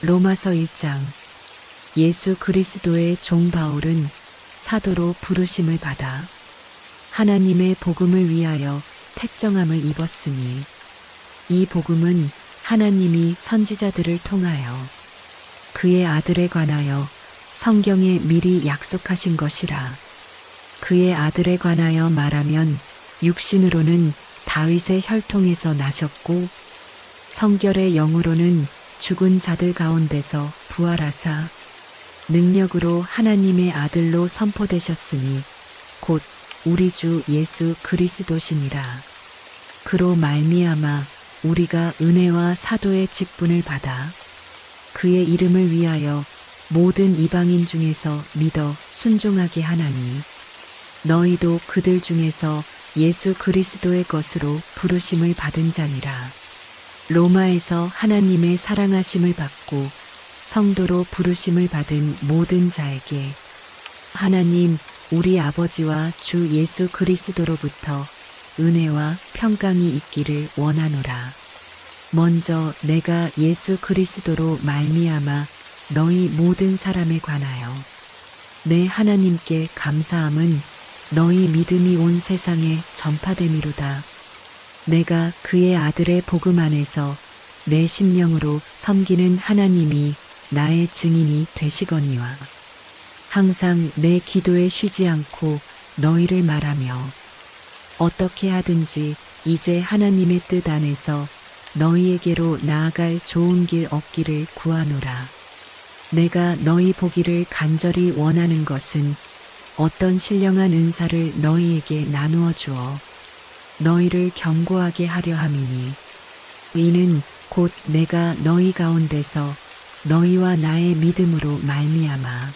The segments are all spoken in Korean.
로마서 1장. 예수 그리스도의 종 바울은 사도로 부르심을 받아 하나님의 복음을 위하여 택정함을 입었으니 이 복음은 하나님이 선지자들을 통하여 그의 아들에 관하여 성경에 미리 약속하신 것이라. 그의 아들에 관하여 말하면 육신으로는 다윗의 혈통에서 나셨고 성결의 영으로는 죽은 자들 가운데서 부활하사 능력으로 하나님의 아들로 선포되셨으니 곧 우리 주 예수 그리스도시니라. 그로 말미암아 우리가 은혜와 사도의 직분을 받아 그의 이름을 위하여 모든 이방인 중에서 믿어 순종하게 하나니 너희도 그들 중에서 예수 그리스도의 것으로 부르심을 받은 자니라. 로마에서 하나님의 사랑하심을 받고 성도로 부르심을 받은 모든 자에게 하나님 우리 아버지와 주 예수 그리스도로부터 은혜와 평강이 있기를 원하노라. 먼저 내가 예수 그리스도로 말미암아 너희 모든 사람에 관하여 내 하나님께 감사함은 너희 믿음이 온 세상에 전파됨이로다. 내가 그의 아들의 복음 안에서 내 심령으로 섬기는 하나님이 나의 증인이 되시거니와 항상 내 기도에 쉬지 않고 너희를 말하며 어떻게 하든지 이제 하나님의 뜻 안에서 너희에게로 나아갈 좋은 길 얻기를 구하노라. 내가 너희 보기를 간절히 원하는 것은 어떤 신령한 은사를 너희에게 나누어 주어 너희를 견고하게 하려 함이니 이는 곧 내가 너희 가운데서 너희와 나의 믿음으로 말미암아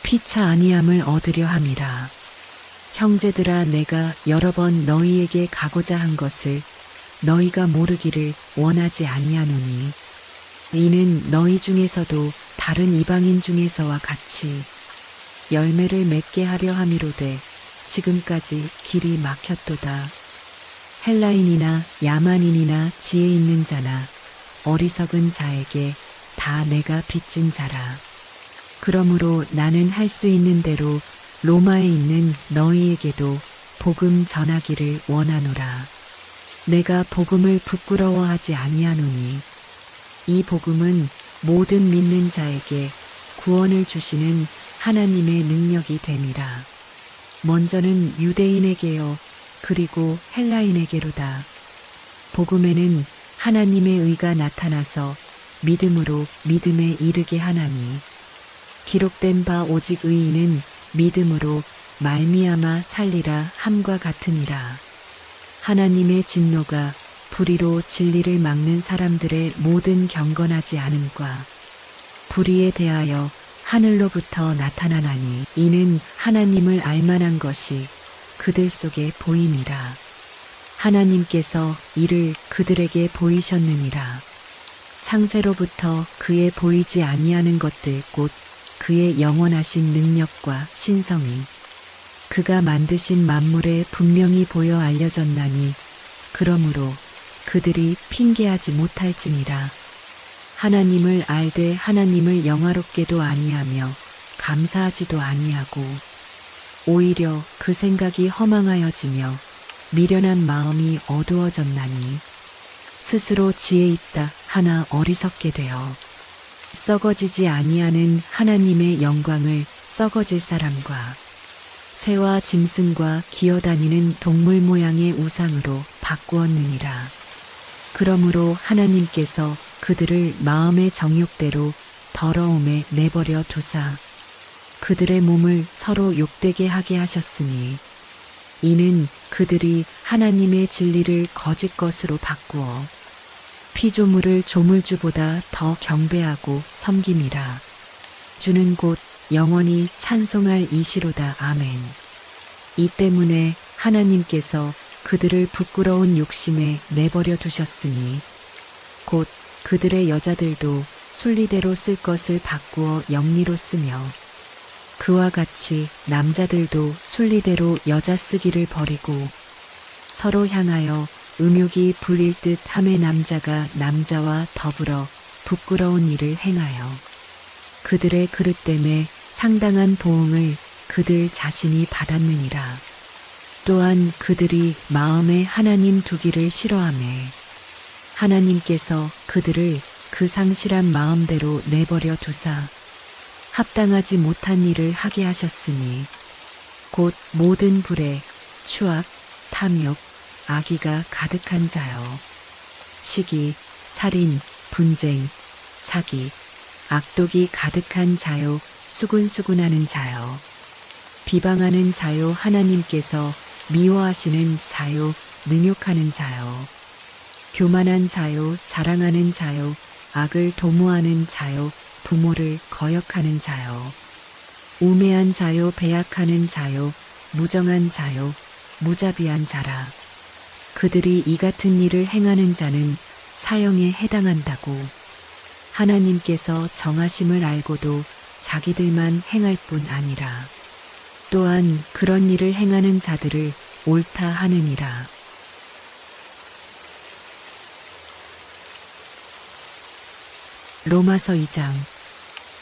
피차 아니함을 얻으려 함이라. 형제들아 내가 여러 번 너희에게 가고자 한 것을 너희가 모르기를 원하지 아니하노니 이는 너희 중에서도 다른 이방인 중에서와 같이 열매를 맺게 하려 함이로되 지금까지 길이 막혔도다. 헬라인이나 야만인이나 지혜 있는 자나 어리석은 자에게 다 내가 빚진 자라. 그러므로 나는 할 수 있는 대로 로마에 있는 너희에게도 복음 전하기를 원하노라. 내가 복음을 부끄러워하지 아니하노니 이 복음은 모든 믿는 자에게 구원을 주시는 하나님의 능력이 됨이라. 먼저는 유대인에게요 그리고 헬라인에게로다. 복음에는 하나님의 의가 나타나서 믿음으로 믿음에 이르게 하나니 기록된 바 오직 의인은 믿음으로 말미암아 살리라 함과 같으니라. 하나님의 진노가 불의로 진리를 막는 사람들의 모든 경건하지 않음과 불의에 대하여 하늘로부터 나타나나니 이는 하나님을 알만한 것이 그들 속에 보임이라. 하나님께서 이를 그들에게 보이셨느니라. 창세로부터 그의 보이지 아니하는 것들 곧 그의 영원하신 능력과 신성이 그가 만드신 만물에 분명히 보여 알려졌나니 그러므로 그들이 핑계하지 못할지니라. 하나님을 알되 하나님을 영화롭게도 아니하며 감사하지도 아니하고 오히려 그 생각이 허망하여지며 미련한 마음이 어두워졌나니 스스로 지혜 있다 하나 어리석게 되어 썩어지지 아니하는 하나님의 영광을 썩어질 사람과 새와 짐승과 기어다니는 동물 모양의 우상으로 바꾸었느니라. 그러므로 하나님께서 그들을 마음의 정욕대로 더러움에 내버려 두사 그들의 몸을 서로 욕되게 하게 하셨으니 이는 그들이 하나님의 진리를 거짓 것으로 바꾸어 피조물을 조물주보다 더 경배하고 섬김이라. 주는 곧 영원히 찬송할 이시로다. 아멘. 이 때문에 하나님께서 그들을 부끄러운 욕심에 내버려 두셨으니 곧 그들의 여자들도 순리대로 쓸 것을 바꾸어 영리로 쓰며 그와 같이 남자들도 순리대로 여자 쓰기를 버리고 서로 향하여 음욕이 불릴 듯 함에 남자가 남자와 더불어 부끄러운 일을 행하여 그들의 그릇 때문에 상당한 보응을 그들 자신이 받았느니라. 또한 그들이 마음에 하나님 두기를 싫어하매 하나님께서 그들을 그 상실한 마음대로 내버려 두사 합당하지 못한 일을 하게 하셨으니 곧 모든 불의 추악, 탐욕, 악의가 가득한 자요. 시기, 살인, 분쟁, 사기, 악독이 가득한 자요. 수군수군하는 자요. 비방하는 자요. 하나님께서 미워하시는 자요. 능욕하는 자요. 교만한 자요. 자랑하는 자요. 악을 도모하는 자요. 부모를 거역하는 자요. 우매한 자요. 배약하는 자요. 무정한 자요. 무자비한 자라. 그들이 이 같은 일을 행하는 자는 사형에 해당한다고 하나님께서 정하심을 알고도 자기들만 행할 뿐 아니라 또한 그런 일을 행하는 자들을 옳다 하느니라. 로마서 2장.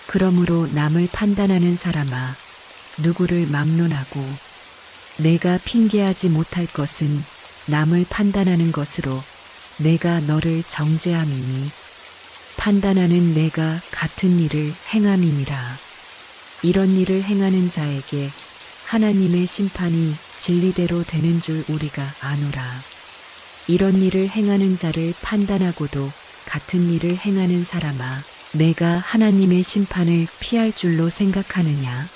그러므로 남을 판단하는 사람아, 누구를 막론하고 내가 핑계하지 못할 것은 남을 판단하는 것으로 내가 너를 정죄함이니 판단하는 내가 같은 일을 행함이니라. 이런 일을 행하는 자에게 하나님의 심판이 진리대로 되는 줄 우리가 아노라. 이런 일을 행하는 자를 판단하고도 같은 일을 행하는 사람아, 내가 하나님의 심판을 피할 줄로 생각하느냐?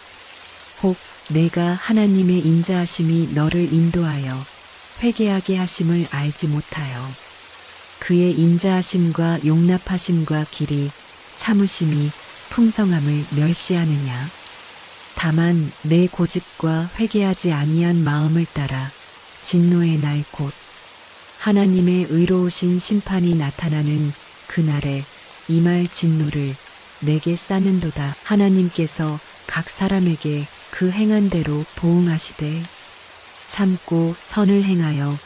혹 내가 하나님의 인자하심이 너를 인도하여 회개하게 하심을 알지 못하여 그의 인자하심과 용납하심과 길이 참으심이 풍성함을 멸시하느냐? 다만 내 고집과 회개하지 아니한 마음을 따라 진노의 날 곧 하나님의 의로우신 심판이 나타나는 그날에 임할 진노를 내게 쌓는도다. 하나님께서 각 사람에게 그 행한 대로 보응하시되 참고 선을 행하여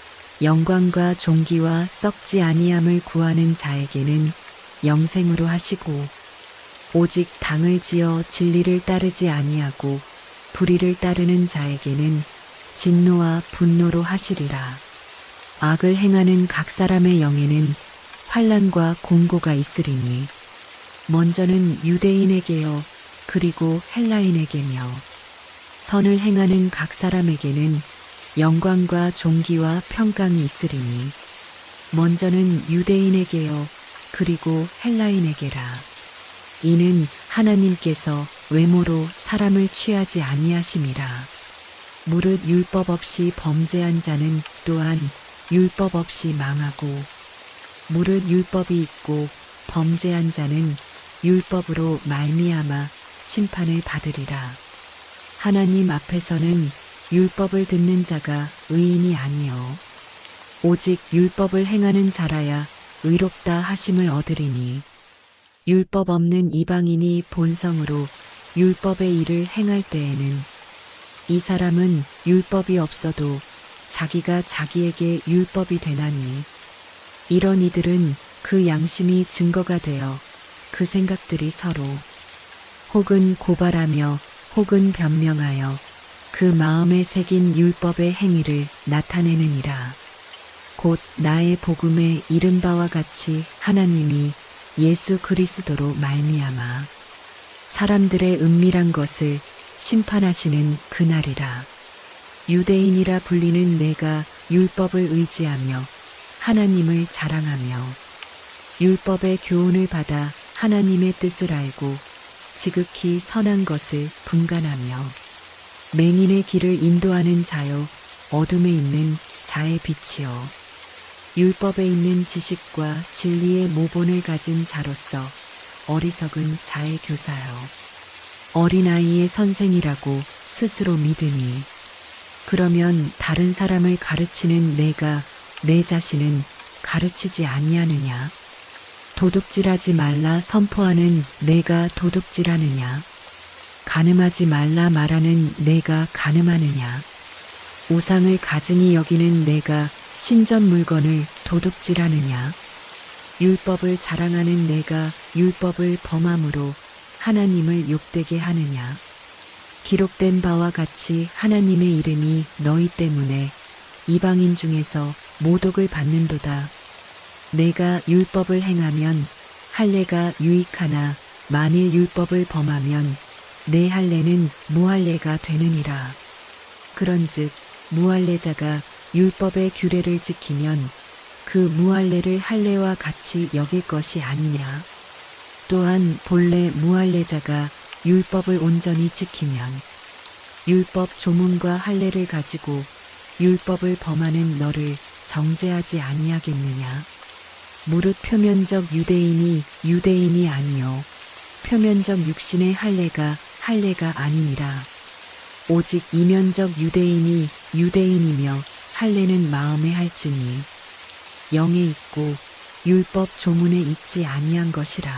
영광과 존귀와 썩지 아니함을 구하는 자에게는 영생으로 하시고 오직 당을 지어 진리를 따르지 아니하고 불의를 따르는 자에게는 진노와 분노로 하시리라. 악을 행하는 각 사람의 영에는 환난과 공고가 있으리니 먼저는 유대인에게요 그리고 헬라인에게며 선을 행하는 각 사람에게는 영광과 존귀와 평강이 있으리니 먼저는 유대인에게요 그리고 헬라인에게라. 이는 하나님께서 외모로 사람을 취하지 아니하심이라. 무릇 율법 없이 범죄한 자는 또한 율법 없이 망하고 무릇 율법이 있고 범죄한 자는 율법으로 말미암아 심판을 받으리라. 하나님 앞에서는 율법을 듣는 자가 의인이 아니요 오직 율법을 행하는 자라야 의롭다 하심을 얻으리니 율법 없는 이방인이 본성으로 율법의 일을 행할 때에는 이 사람은 율법이 없어도 자기가 자기에게 율법이 되나니 이런 이들은 그 양심이 증거가 되어 그 생각들이 서로 혹은 고발하며 혹은 변명하여 그 마음에 새긴 율법의 행위를 나타내느니라. 곧 나의 복음에 이른 바와 같이 하나님이 예수 그리스도로 말미암아 사람들의 은밀한 것을 심판하시는 그날이라. 유대인이라 불리는 내가 율법을 의지하며 하나님을 자랑하며 율법의 교훈을 받아 하나님의 뜻을 알고 지극히 선한 것을 분간하며 맹인의 길을 인도하는 자요 어둠에 있는 자의 빛이요 율법에 있는 지식과 진리의 모본을 가진 자로서 어리석은 자의 교사요 어린아이의 선생이라고 스스로 믿으니 그러면 다른 사람을 가르치는 내가 내 자신은 가르치지 아니하느냐? 도둑질하지 말라 선포하는 내가 도둑질하느냐? 간음하지 말라 말하는 내가 간음하느냐? 우상을 가증히 여기는 내가 신전 물건을 도둑질하느냐? 율법을 자랑하는 내가 율법을 범함으로 하나님을 욕되게 하느냐. 기록된 바와 같이 하나님의 이름이 너희 때문에 이방인 중에서 모독을 받는도다. 내가 율법을 행하면 할례가 유익하나 만일 율법을 범하면 내 할례는 무할례가 되느니라. 그런즉 무할례자가 율법의 규례를 지키면 그 무할례를 할례와 같이 여길 것이 아니냐. 또한 본래 무할례자가 율법을 온전히 지키면 율법 조문과 할례를 가지고 율법을 범하는 너를 정죄하지 아니하겠느냐. 무릇 표면적 유대인이 유대인이 아니요 표면적 육신의 할례가 할례가 아니니라. 오직 이면적 유대인이 유대인이며 할례는 마음에 할지니 영에 있고 율법 조문에 있지 아니한 것이라.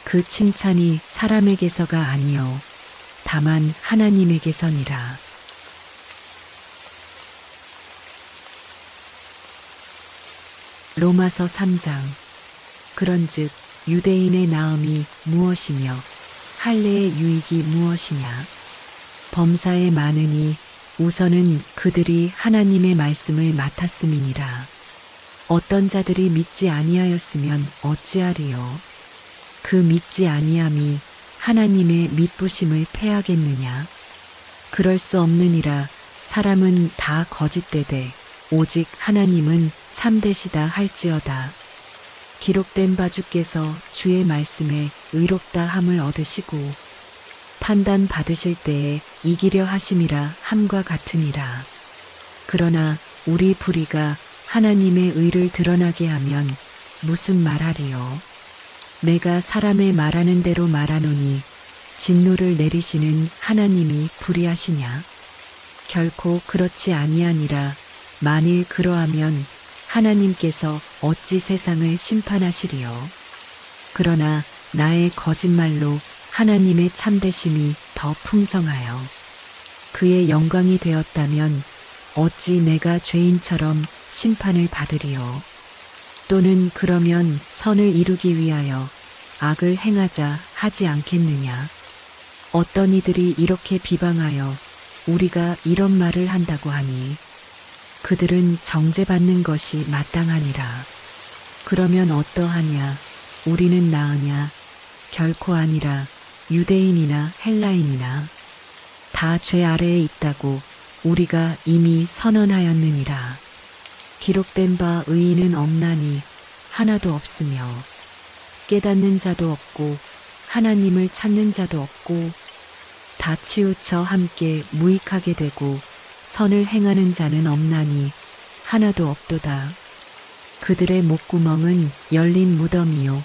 그 칭찬이 사람에게서가 아니요 다만 하나님에게서니라. 로마서 3장. 그런즉 유대인의 나음이 무엇이며 할례의 유익이 무엇이냐. 범사에 많으니 우선은 그들이 하나님의 말씀을 맡았음이니라. 어떤 자들이 믿지 아니하였으면 어찌하리요. 그 믿지 아니함이 하나님의 믿부심을 패하겠느냐. 그럴 수 없느니라. 사람은 다 거짓되되 오직 하나님은 참되시다 할지어다. 기록된 바 주께서 주의 말씀에 의롭다 함을 얻으시고 판단 받으실 때에 이기려 하심이라 함과 같으니라. 그러나 우리 불의가 하나님의 의를 드러나게 하면 무슨 말하리요. 내가 사람의 말하는 대로 말하노니 진노를 내리시는 하나님이 불의하시냐. 결코 그렇지 아니하니라. 만일 그러하면 하나님께서 어찌 세상을 심판하시리요. 그러나 나의 거짓말로 하나님의 참되심이 더 풍성하여 그의 영광이 되었다면 어찌 내가 죄인처럼 심판을 받으리요. 또는 그러면 선을 이루기 위하여 악을 행하자 하지 않겠느냐. 어떤 이들이 이렇게 비방하여 우리가 이런 말을 한다고 하니 그들은 정죄받는 것이 마땅하니라. 그러면 어떠하냐. 우리는 나으냐. 결코 아니라. 유대인이나 헬라인이나 다 죄 아래에 있다고 우리가 이미 선언하였느니라. 기록된 바 의인은 없나니 하나도 없으며 깨닫는 자도 없고 하나님을 찾는 자도 없고 다 치우쳐 함께 무익하게 되고 선을 행하는 자는 없나니 하나도 없도다. 그들의 목구멍은 열린 무덤이요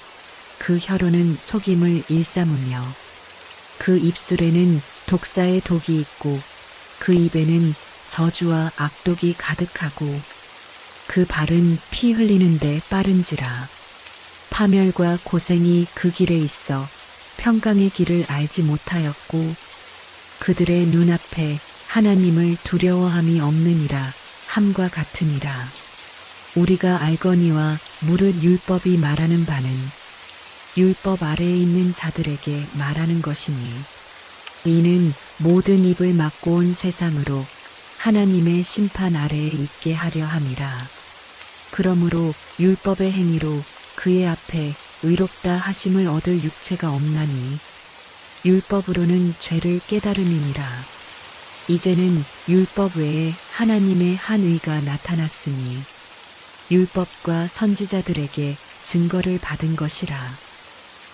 그 혀로는 속임을 일삼으며 그 입술에는 독사의 독이 있고 그 입에는 저주와 악독이 가득하고 그 발은 피 흘리는데 빠른지라. 파멸과 고생이 그 길에 있어 평강의 길을 알지 못하였고 그들의 눈앞에 하나님을 두려워함이 없느니라 함과 같으니라. 우리가 알거니와 무릇 율법이 말하는 바는 율법 아래에 있는 자들에게 말하는 것이니 이는 모든 입을 막고 온 세상으로 하나님의 심판 아래에 있게 하려 함이라. 그러므로 율법의 행위로 그의 앞에 의롭다 하심을 얻을 육체가 없나니 율법으로는 죄를 깨달음이니라. 이제는 율법 외에 하나님의 한 의가 나타났으니 율법과 선지자들에게 증거를 받은 것이라.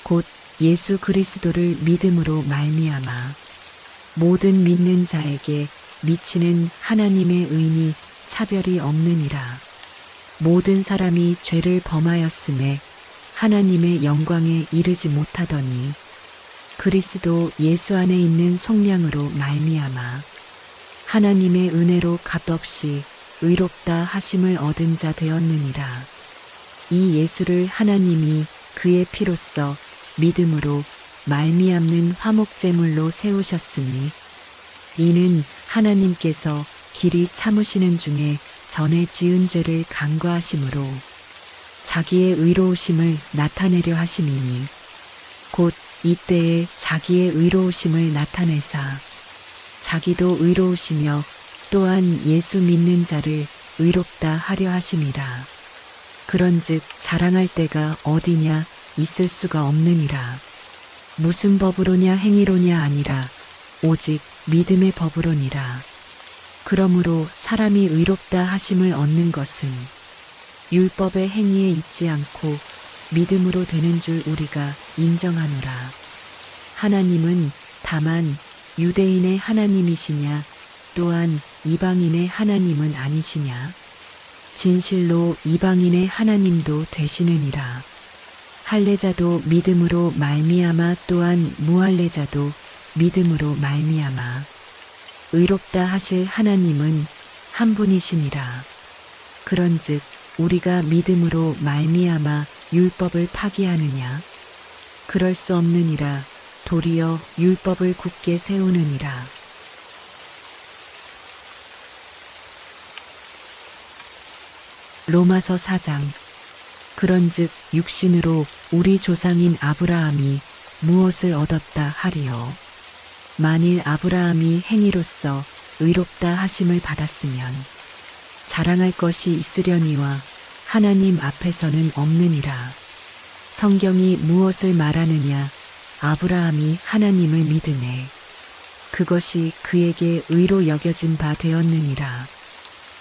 곧 예수 그리스도를 믿음으로 말미암아 모든 믿는 자에게 미치는 하나님의 의니 차별이 없느니라. 모든 사람이 죄를 범하였음에 하나님의 영광에 이르지 못하더니 그리스도 예수 안에 있는 속량으로 말미암아 하나님의 은혜로 값없이 의롭다 하심을 얻은 자 되었느니라. 이 예수를 하나님이 그의 피로써 믿음으로 말미암는 화목제물로 세우셨으니 이는 하나님께서 길이 참으시는 중에 전에 지은 죄를 간과하심으로 자기의 의로우심을 나타내려 하심이니 곧 이때에 자기의 의로우심을 나타내사 자기도 의로우시며 또한 예수 믿는 자를 의롭다 하려 하심이라. 그런즉 자랑할 때가 어디냐 있을 수가 없느니라. 무슨 법으로냐 행위로냐 아니라 오직 믿음의 법으로니라. 그러므로 사람이 의롭다 하심을 얻는 것은 율법의 행위에 있지 않고 믿음으로 되는 줄 우리가 인정하노라. 하나님은 다만 유대인의 하나님이시냐 또한 이방인의 하나님은 아니시냐. 진실로 이방인의 하나님도 되시느니라. 할례자도 믿음으로 말미암아 또한 무할례자도 믿음으로 말미암아 의롭다 하실 하나님은 한 분이시니라. 그런즉 우리가 믿음으로 말미암아 율법을 파기하느냐? 그럴 수 없느니라. 도리어 율법을 굳게 세우느니라. 로마서 4장. 그런즉 육신으로 우리 조상인 아브라함이 무엇을 얻었다 하리요? 만일 아브라함이 행위로써 의롭다 하심을 받았으면 자랑할 것이 있으려니와 하나님 앞에서는 없느니라. 성경이 무엇을 말하느냐? 아브라함이 하나님을 믿으매 그것이 그에게 의로 여겨진 바 되었느니라.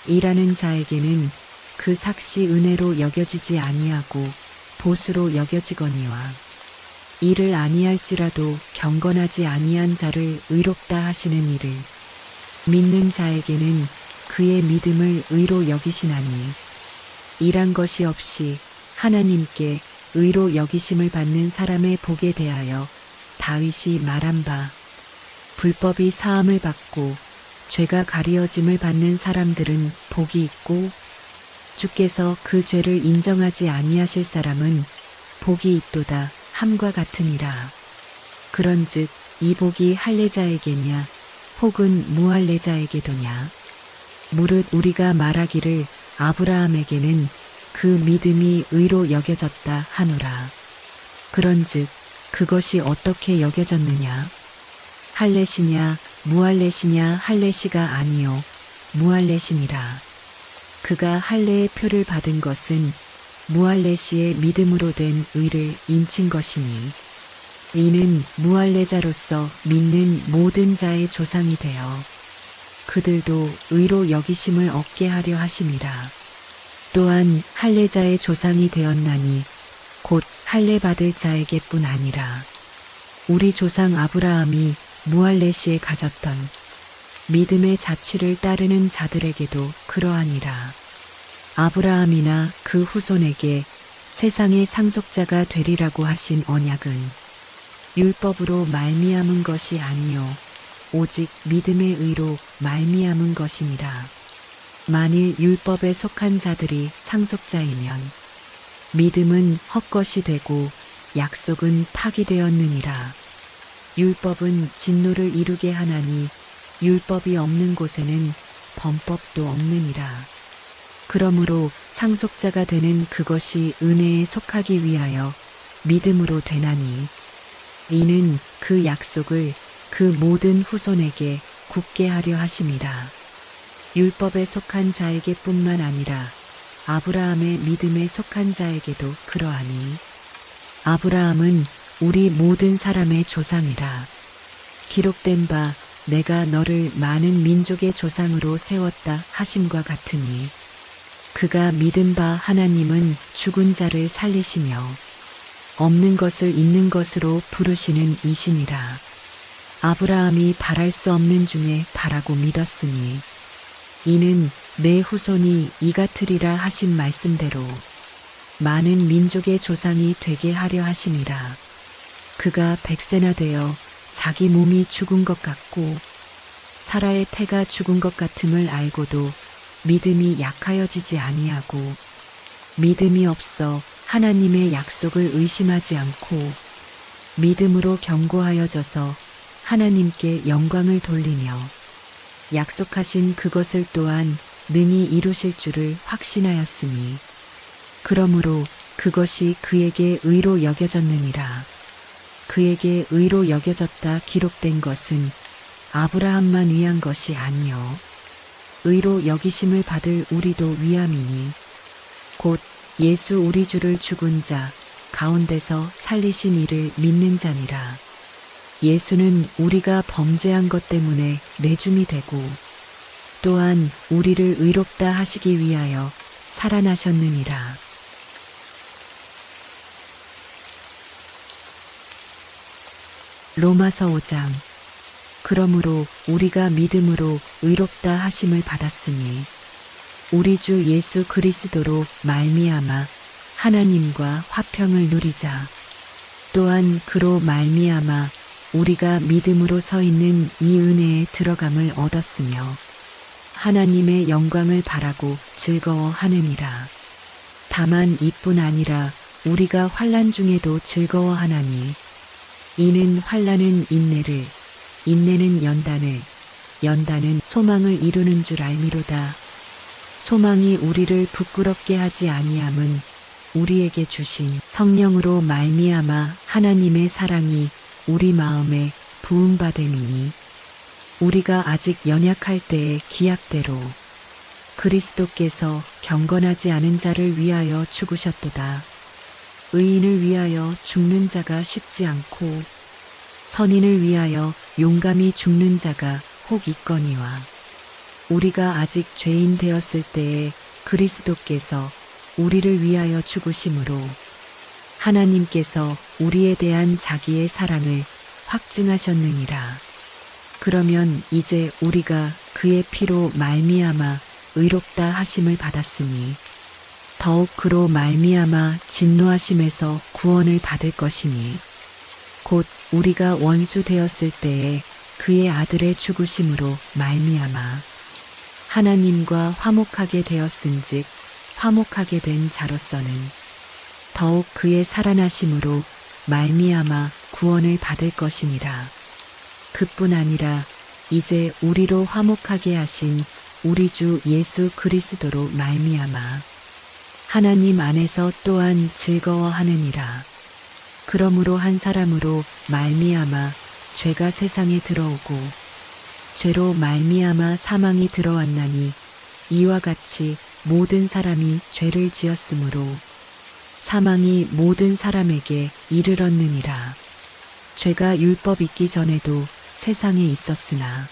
일하는 자에게는 그 삭시 은혜로 여겨지지 아니하고 보수로 여겨지거니와 일을 아니할지라도 경건하지 아니한 자를 의롭다 하시는 이를 믿는 자에게는 그의 믿음을 의로 여기시나니 일한 것이 없이 하나님께 의로 여기심을 받는 사람의 복에 대하여 다윗이 말한 바 불법이 사함을 받고 죄가 가리어짐을 받는 사람들은 복이 있고 주께서 그 죄를 인정하지 아니하실 사람은 복이 있도다 함과 같으니라. 그런즉 이 복이 할례자에게냐 혹은 무할례자에게도냐? 무릇 우리가 말하기를 아브라함에게는 그 믿음이 의로 여겨졌다 하노라. 그런즉 그것이 어떻게 여겨졌느냐? 할례시냐 무할례시냐? 할례시가 아니요 무할례시니라. 그가 할례의 표를 받은 것은 무할례시의 믿음으로 된 의를 인친 것이니 이는 무할례자로서 믿는 모든 자의 조상이 되어 그들도 의로 여기심을 얻게 하려 하심이라. 또한 할례자의 조상이 되었나니 곧 할례 받을 자에게뿐 아니라 우리 조상 아브라함이 무할례시에 가졌던 믿음의 자취를 따르는 자들에게도 그러하니라. 아브라함이나 그 후손에게 세상의 상속자가 되리라고 하신 언약은 율법으로 말미암은 것이 아니요 오직 믿음의 의로 말미암은 것이니라. 만일 율법에 속한 자들이 상속자이면 믿음은 헛것이 되고 약속은 파기되었느니라. 율법은 진노를 이루게 하나니 율법이 없는 곳에는 범법도 없느니라. 그러므로 상속자가 되는 그것이 은혜에 속하기 위하여 믿음으로 되나니 이는 그 약속을 그 모든 후손에게 굳게 하려 하심이라. 율법에 속한 자에게 뿐만 아니라 아브라함의 믿음에 속한 자에게도 그러하니 아브라함은 우리 모든 사람의 조상이라. 기록된 바 내가 너를 많은 민족의 조상으로 세웠다 하심과 같으니 그가 믿은 바 하나님은 죽은 자를 살리시며 없는 것을 있는 것으로 부르시는 이시니라. 아브라함이 바랄 수 없는 중에 바라고 믿었으니 이는 내 후손이 이같으리라 하신 말씀대로 많은 민족의 조상이 되게 하려 하심이라. 그가 100세나 되어 자기 몸이 죽은 것 같고 사라의 태가 죽은 것 같음을 알고도 믿음이 약하여지지 아니하고 믿음이 없어 하나님의 약속을 의심하지 않고 믿음으로 견고하여져서 하나님께 영광을 돌리며 약속하신 그것을 또한 능히 이루실 줄을 확신하였으니 그러므로 그것이 그에게 의로 여겨졌느니라. 그에게 의로 여겨졌다 기록된 것은 아브라함만 위한 것이 아니요 의로 여기심을 받을 우리도 위함이니 곧 예수 우리 주를 죽은 자 가운데서 살리신 이를 믿는 자니라. 예수는 우리가 범죄한 것 때문에 내줌이 되고 또한 우리를 의롭다 하시기 위하여 살아나셨느니라. 로마서 5장. 그러므로 우리가 믿음으로 의롭다 하심을 받았으니 우리 주 예수 그리스도로 말미암아 하나님과 화평을 누리자. 또한 그로 말미암아 우리가 믿음으로 서 있는 이 은혜에 들어감을 얻었으며 하나님의 영광을 바라고 즐거워하느니라. 다만 이뿐 아니라 우리가 환난 중에도 즐거워하나니 이는 환난은 인내를, 인내는 연단을, 연단은 소망을 이루는 줄 알미로다. 소망이 우리를 부끄럽게 하지 아니함은 우리에게 주신 성령으로 말미암아 하나님의 사랑이 우리 마음에 부음받음이니 우리가 아직 연약할 때의 기약대로 그리스도께서 경건하지 않은 자를 위하여 죽으셨도다. 의인을 위하여 죽는 자가 쉽지 않고 선인을 위하여 용감히 죽는 자가 혹 있거니와 우리가 아직 죄인 되었을 때에 그리스도께서 우리를 위하여 죽으심으로 하나님께서 우리에 대한 자기의 사랑을 확증하셨느니라. 그러면 이제 우리가 그의 피로 말미암아 의롭다 하심을 받았으니 더욱 그로 말미암아 진노하심에서 구원을 받을 것이니 곧 우리가 원수 되었을 때에 그의 아들의 죽으심으로 말미암아 하나님과 화목하게 되었은즉 화목하게 된 자로서는 더욱 그의 살아나심으로 말미암아 구원을 받을 것이니라. 그뿐 아니라 이제 우리로 화목하게 하신 우리 주 예수 그리스도로 말미암아 하나님 안에서 또한 즐거워하느니라. 그러므로 한 사람으로 말미암아 죄가 세상에 들어오고 죄로 말미암아 사망이 들어왔나니 이와 같이 모든 사람이 죄를 지었으므로 사망이 모든 사람에게 이르렀느니라. 죄가 율법 있기 전에도 세상에 있었으나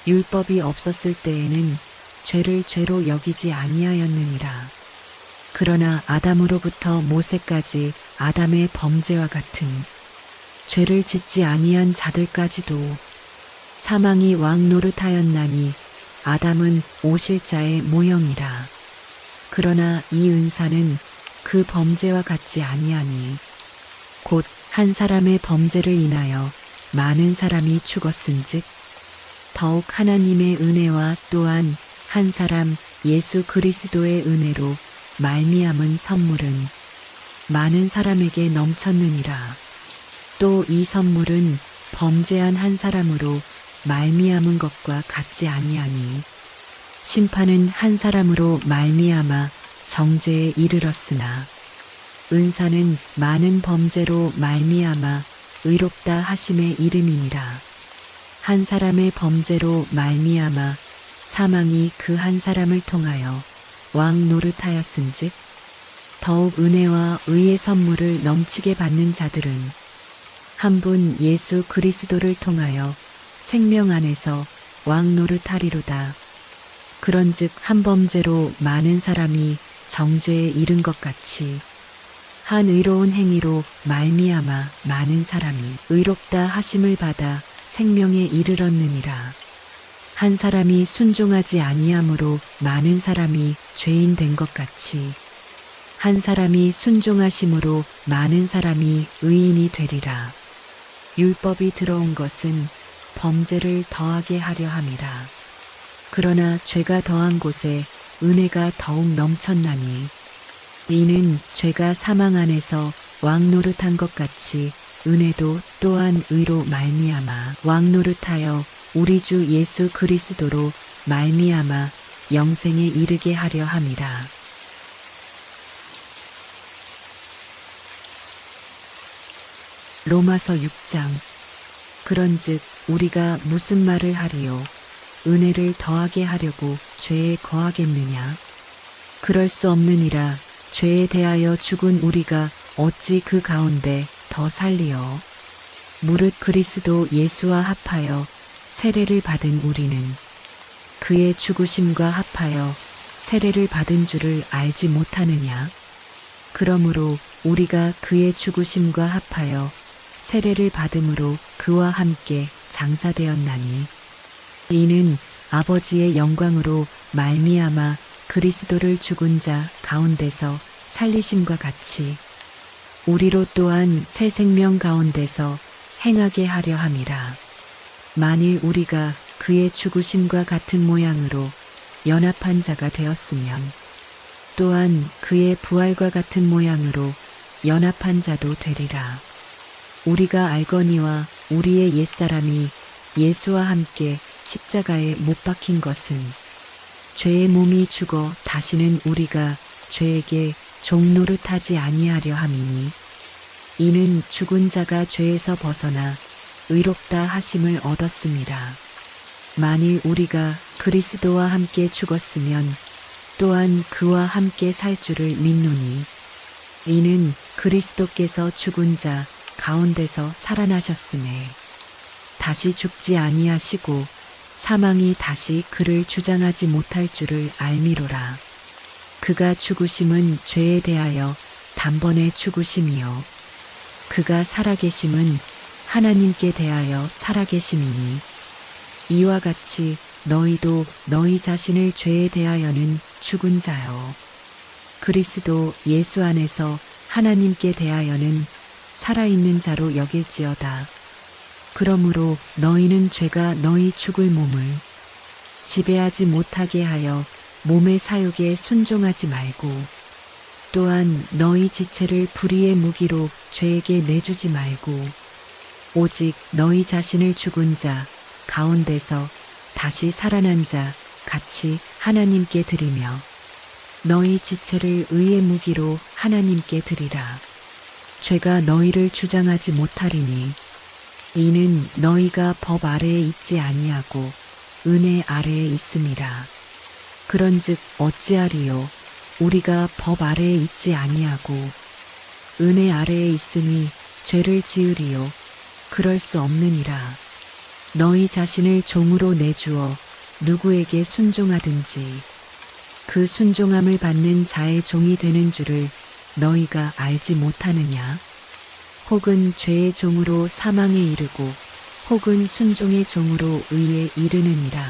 율법이 없었을 때에는 죄를 죄로 여기지 아니하였느니라. 그러나 아담으로부터 모세까지 아담의 범죄와 같은 죄를 짓지 아니한 자들까지도 사망이 왕노릇하였나니 아담은 오실 자의 모형이라. 그러나 이 은사는 그 범죄와 같지 아니하니 곧 한 사람의 범죄를 인하여 많은 사람이 죽었은즉 더욱 하나님의 은혜와 또한 한 사람 예수 그리스도의 은혜로 말미암은 선물은 많은 사람에게 넘쳤느니라. 또 이 선물은 범죄한 한 사람으로 말미암은 것과 같지 아니하니 심판은 한 사람으로 말미암아 정죄에 이르렀으나 은사는 많은 범죄로 말미암아 의롭다 하심의 이름이니라. 한 사람의 범죄로 말미암아 사망이 그 한 사람을 통하여 왕 노릇하였은즉 더욱 은혜와 의의 선물을 넘치게 받는 자들은 한 분 예수 그리스도를 통하여 생명 안에서 왕 노릇하리로다. 그런즉 한 범죄로 많은 사람이 정죄에 이른 것 같이 한 의로운 행위로 말미암아 많은 사람이 의롭다 하심을 받아 생명에 이르렀느니라. 한 사람이 순종하지 아니함으로 많은 사람이 죄인 된 것 같이 한 사람이 순종하심으로 많은 사람이 의인이 되리라. 율법이 들어온 것은 범죄를 더하게 하려 함이라. 그러나 죄가 더한 곳에 은혜가 더욱 넘쳤나니 이는 죄가 사망 안에서 왕노릇한 것 같이 은혜도 또한 의로 말미암아 왕노릇하여 우리 주 예수 그리스도로 말미암아 영생에 이르게 하려 함이라. 로마서 6장. 그런즉 우리가 무슨 말을 하리요? 은혜를 더하게 하려고 죄에 거하겠느냐? 그럴 수 없느니라. 죄에 대하여 죽은 우리가 어찌 그 가운데 더 살리요? 무릇 그리스도 예수와 합하여 세례를 받은 우리는 그의 죽으심과 합하여 세례를 받은 줄을 알지 못하느냐? 그러므로 우리가 그의 죽으심과 합하여 세례를 받음으로 그와 함께 장사되었나니 이는 아버지의 영광으로 말미암아 그리스도를 죽은 자 가운데서 살리심과 같이 우리로 또한 새 생명 가운데서 행하게 하려 함이라. 만일 우리가 그의 죽으심과 같은 모양으로 연합한 자가 되었으면 또한 그의 부활과 같은 모양으로 연합한 자도 되리라. 우리가 알거니와 우리의 옛사람이 예수와 함께 십자가에 못 박힌 것은 죄의 몸이 죽어 다시는 우리가 죄에게 종노릇하지 아니하려 함이니 이는 죽은 자가 죄에서 벗어나 의롭다 하심을 얻었습니다. 만일 우리가 그리스도와 함께 죽었으면 또한 그와 함께 살 줄을 믿노니 이는 그리스도께서 죽은 자 가운데서 살아나셨음에 다시 죽지 아니하시고 사망이 다시 그를 주장하지 못할 줄을 알미로라. 그가 죽으심은 죄에 대하여 단번에 죽으심이요 그가 살아계심은 하나님께 대하여 살아계심이니 이와 같이 너희도 너희 자신을 죄에 대하여는 죽은 자요 그리스도 예수 안에서 하나님께 대하여는 살아있는 자로 여길지어다. 그러므로 너희는 죄가 너희 죽을 몸을 지배하지 못하게 하여 몸의 사욕에 순종하지 말고 또한 너희 지체를 불의의 무기로 죄에게 내주지 말고 오직 너희 자신을 죽은 자 가운데서 다시 살아난 자 같이 하나님께 드리며 너희 지체를 의의 무기로 하나님께 드리라. 죄가 너희를 주장하지 못하리니 이는 너희가 법 아래에 있지 아니하고 은혜 아래에 있음이라. 그런즉 어찌하리요? 우리가 법 아래에 있지 아니하고 은혜 아래에 있으니 죄를 지으리요? 그럴 수 없느니라. 너희 자신을 종으로 내주어 누구에게 순종하든지 그 순종함을 받는 자의 종이 되는 줄을 너희가 알지 못하느냐? 혹은 죄의 종으로 사망에 이르고 혹은 순종의 종으로 의에 이르느니라.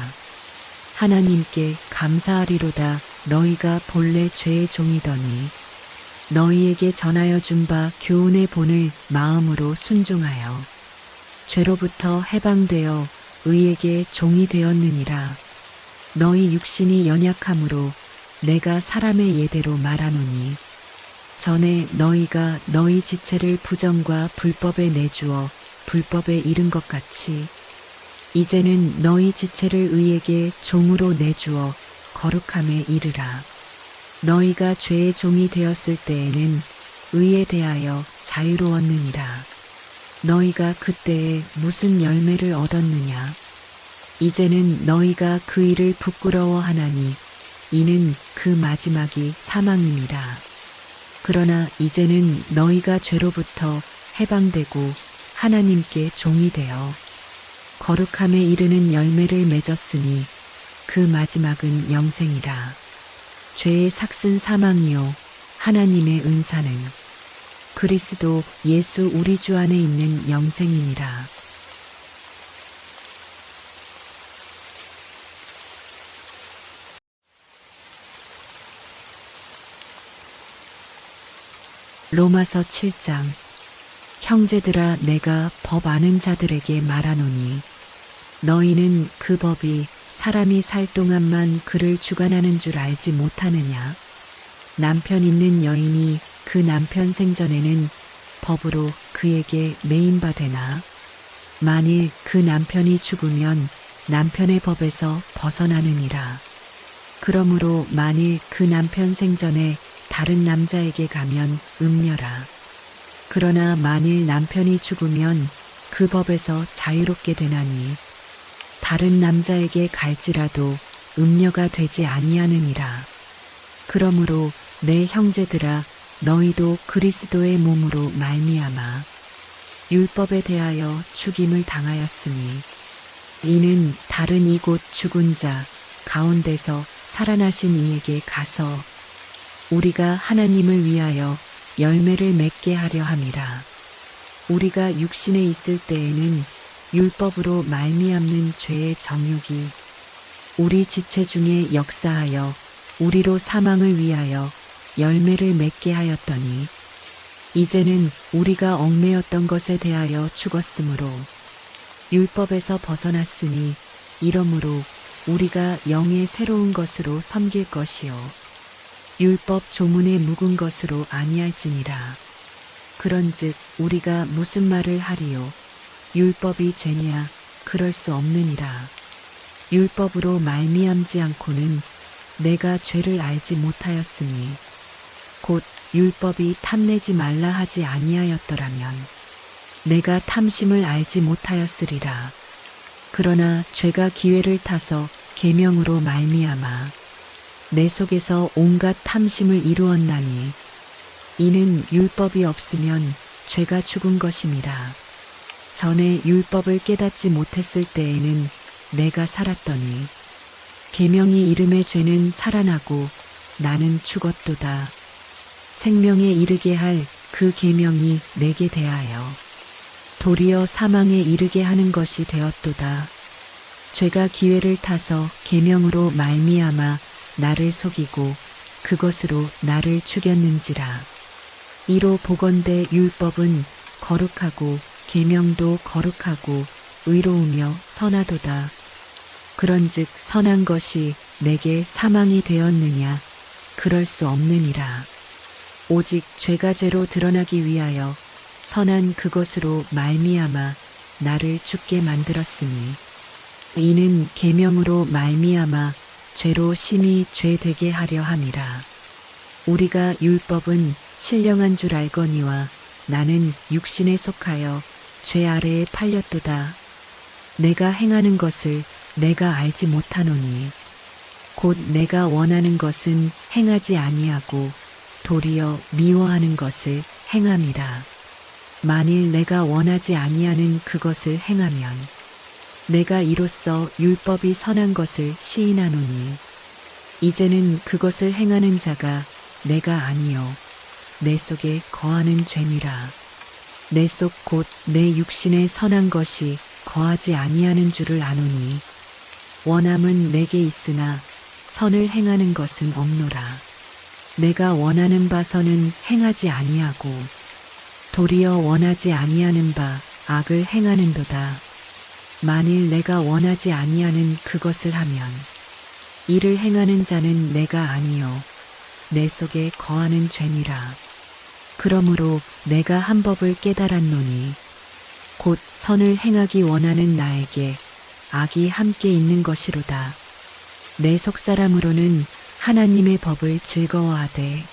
하나님께 감사하리로다. 너희가 본래 죄의 종이더니 너희에게 전하여 준 바 교훈의 본을 마음으로 순종하여 죄로부터 해방되어 의에게 종이 되었느니라. 너희 육신이 연약함으로 내가 사람의 예대로 말하노니 전에 너희가 너희 지체를 부정과 불법에 내주어 불법에 이른 것 같이 이제는 너희 지체를 의에게 종으로 내주어 거룩함에 이르라. 너희가 죄의 종이 되었을 때에는 의에 대하여 자유로웠느니라. 너희가 그때에 무슨 열매를 얻었느냐? 이제는 너희가 그 일을 부끄러워하나니 이는 그 마지막이 사망임이라. 그러나 이제는 너희가 죄로부터 해방되고 하나님께 종이 되어 거룩함에 이르는 열매를 맺었으니 그 마지막은 영생이라. 죄의 삭은 사망이요 하나님의 은사는 그리스도 예수 우리 주 안에 있는 영생이니라. 로마서 7장. 형제들아, 내가 법 아는 자들에게 말하노니 너희는 그 법이 사람이 살 동안만 그를 주관하는 줄 알지 못하느냐? 남편 있는 여인이 그 남편 생전에는 법으로 그에게 매인바 되나? 만일 그 남편이 죽으면 남편의 법에서 벗어나느니라. 그러므로 만일 그 남편 생전에 다른 남자에게 가면 음녀라. 그러나 만일 남편이 죽으면 그 법에서 자유롭게 되나니 다른 남자에게 갈지라도 음녀가 되지 아니하느니라. 그러므로 내 형제들아 너희도 그리스도의 몸으로 말미암아 율법에 대하여 죽임을 당하였으니 이는 다른 이곳 죽은 자 가운데서 살아나신 이에게 가서 우리가 하나님을 위하여 열매를 맺게 하려 함이라. 우리가 육신에 있을 때에는 율법으로 말미암는 죄의 정욕이 우리 지체 중에 역사하여 우리로 사망을 위하여 열매를 맺게 하였더니 이제는 우리가 얽매였던 것에 대하여 죽었으므로 율법에서 벗어났으니 이러므로 우리가 영의 새로운 것으로 섬길 것이요 율법 조문에 묵은 것으로 아니할지니라. 그런즉 우리가 무슨 말을 하리요? 율법이 죄냐? 그럴 수 없느니라. 율법으로 말미암지 않고는 내가 죄를 알지 못하였으니 곧 율법이 탐내지 말라 하지 아니하였더라면 내가 탐심을 알지 못하였으리라. 그러나 죄가 기회를 타서 계명으로 말미암아 내 속에서 온갖 탐심을 이루었나니 이는 율법이 없으면 죄가 죽은 것임이라. 전에 율법을 깨닫지 못했을 때에는 내가 살았더니 계명이 이름의 죄는 살아나고 나는 죽었도다. 생명에 이르게 할 그 계명이 내게 대하여 도리어 사망에 이르게 하는 것이 되었도다. 죄가 기회를 타서 계명으로 말미암아 나를 속이고 그것으로 나를 죽였는지라. 이로 보건대 율법은 거룩하고 계명도 거룩하고 의로우며 선하도다. 그런즉 선한 것이 내게 사망이 되었느냐? 그럴 수 없느니라. 오직 죄가 죄로 드러나기 위하여 선한 그것으로 말미암아 나를 죽게 만들었으니 이는 계명으로 말미암아 죄로 심히 죄 되게 하려 함이라. 우리가 율법은 신령한 줄 알거니와 나는 육신에 속하여 죄 아래에 팔렸도다. 내가 행하는 것을 내가 알지 못하노니 곧 내가 원하는 것은 행하지 아니하고 도리어 미워하는 것을 행함이라. 만일 내가 원하지 아니하는 그것을 행하면 내가 이로써 율법이 선한 것을 시인하노니 이제는 그것을 행하는 자가 내가 아니요 내 속에 거하는 죄니라. 내 속 곧 내 육신에 선한 것이 거하지 아니하는 줄을 아노니 원함은 내게 있으나 선을 행하는 것은 없노라. 내가 원하는 바 선은 행하지 아니하고 도리어 원하지 아니하는 바 악을 행하는도다. 만일 내가 원하지 아니하는 그것을 하면 이를 행하는 자는 내가 아니요 내 속에 거하는 죄니라. 그러므로 내가 한 법을 깨달았노니 곧 선을 행하기 원하는 나에게 악이 함께 있는 것이로다. 내 속사람으로는 하나님의 법을 즐거워하되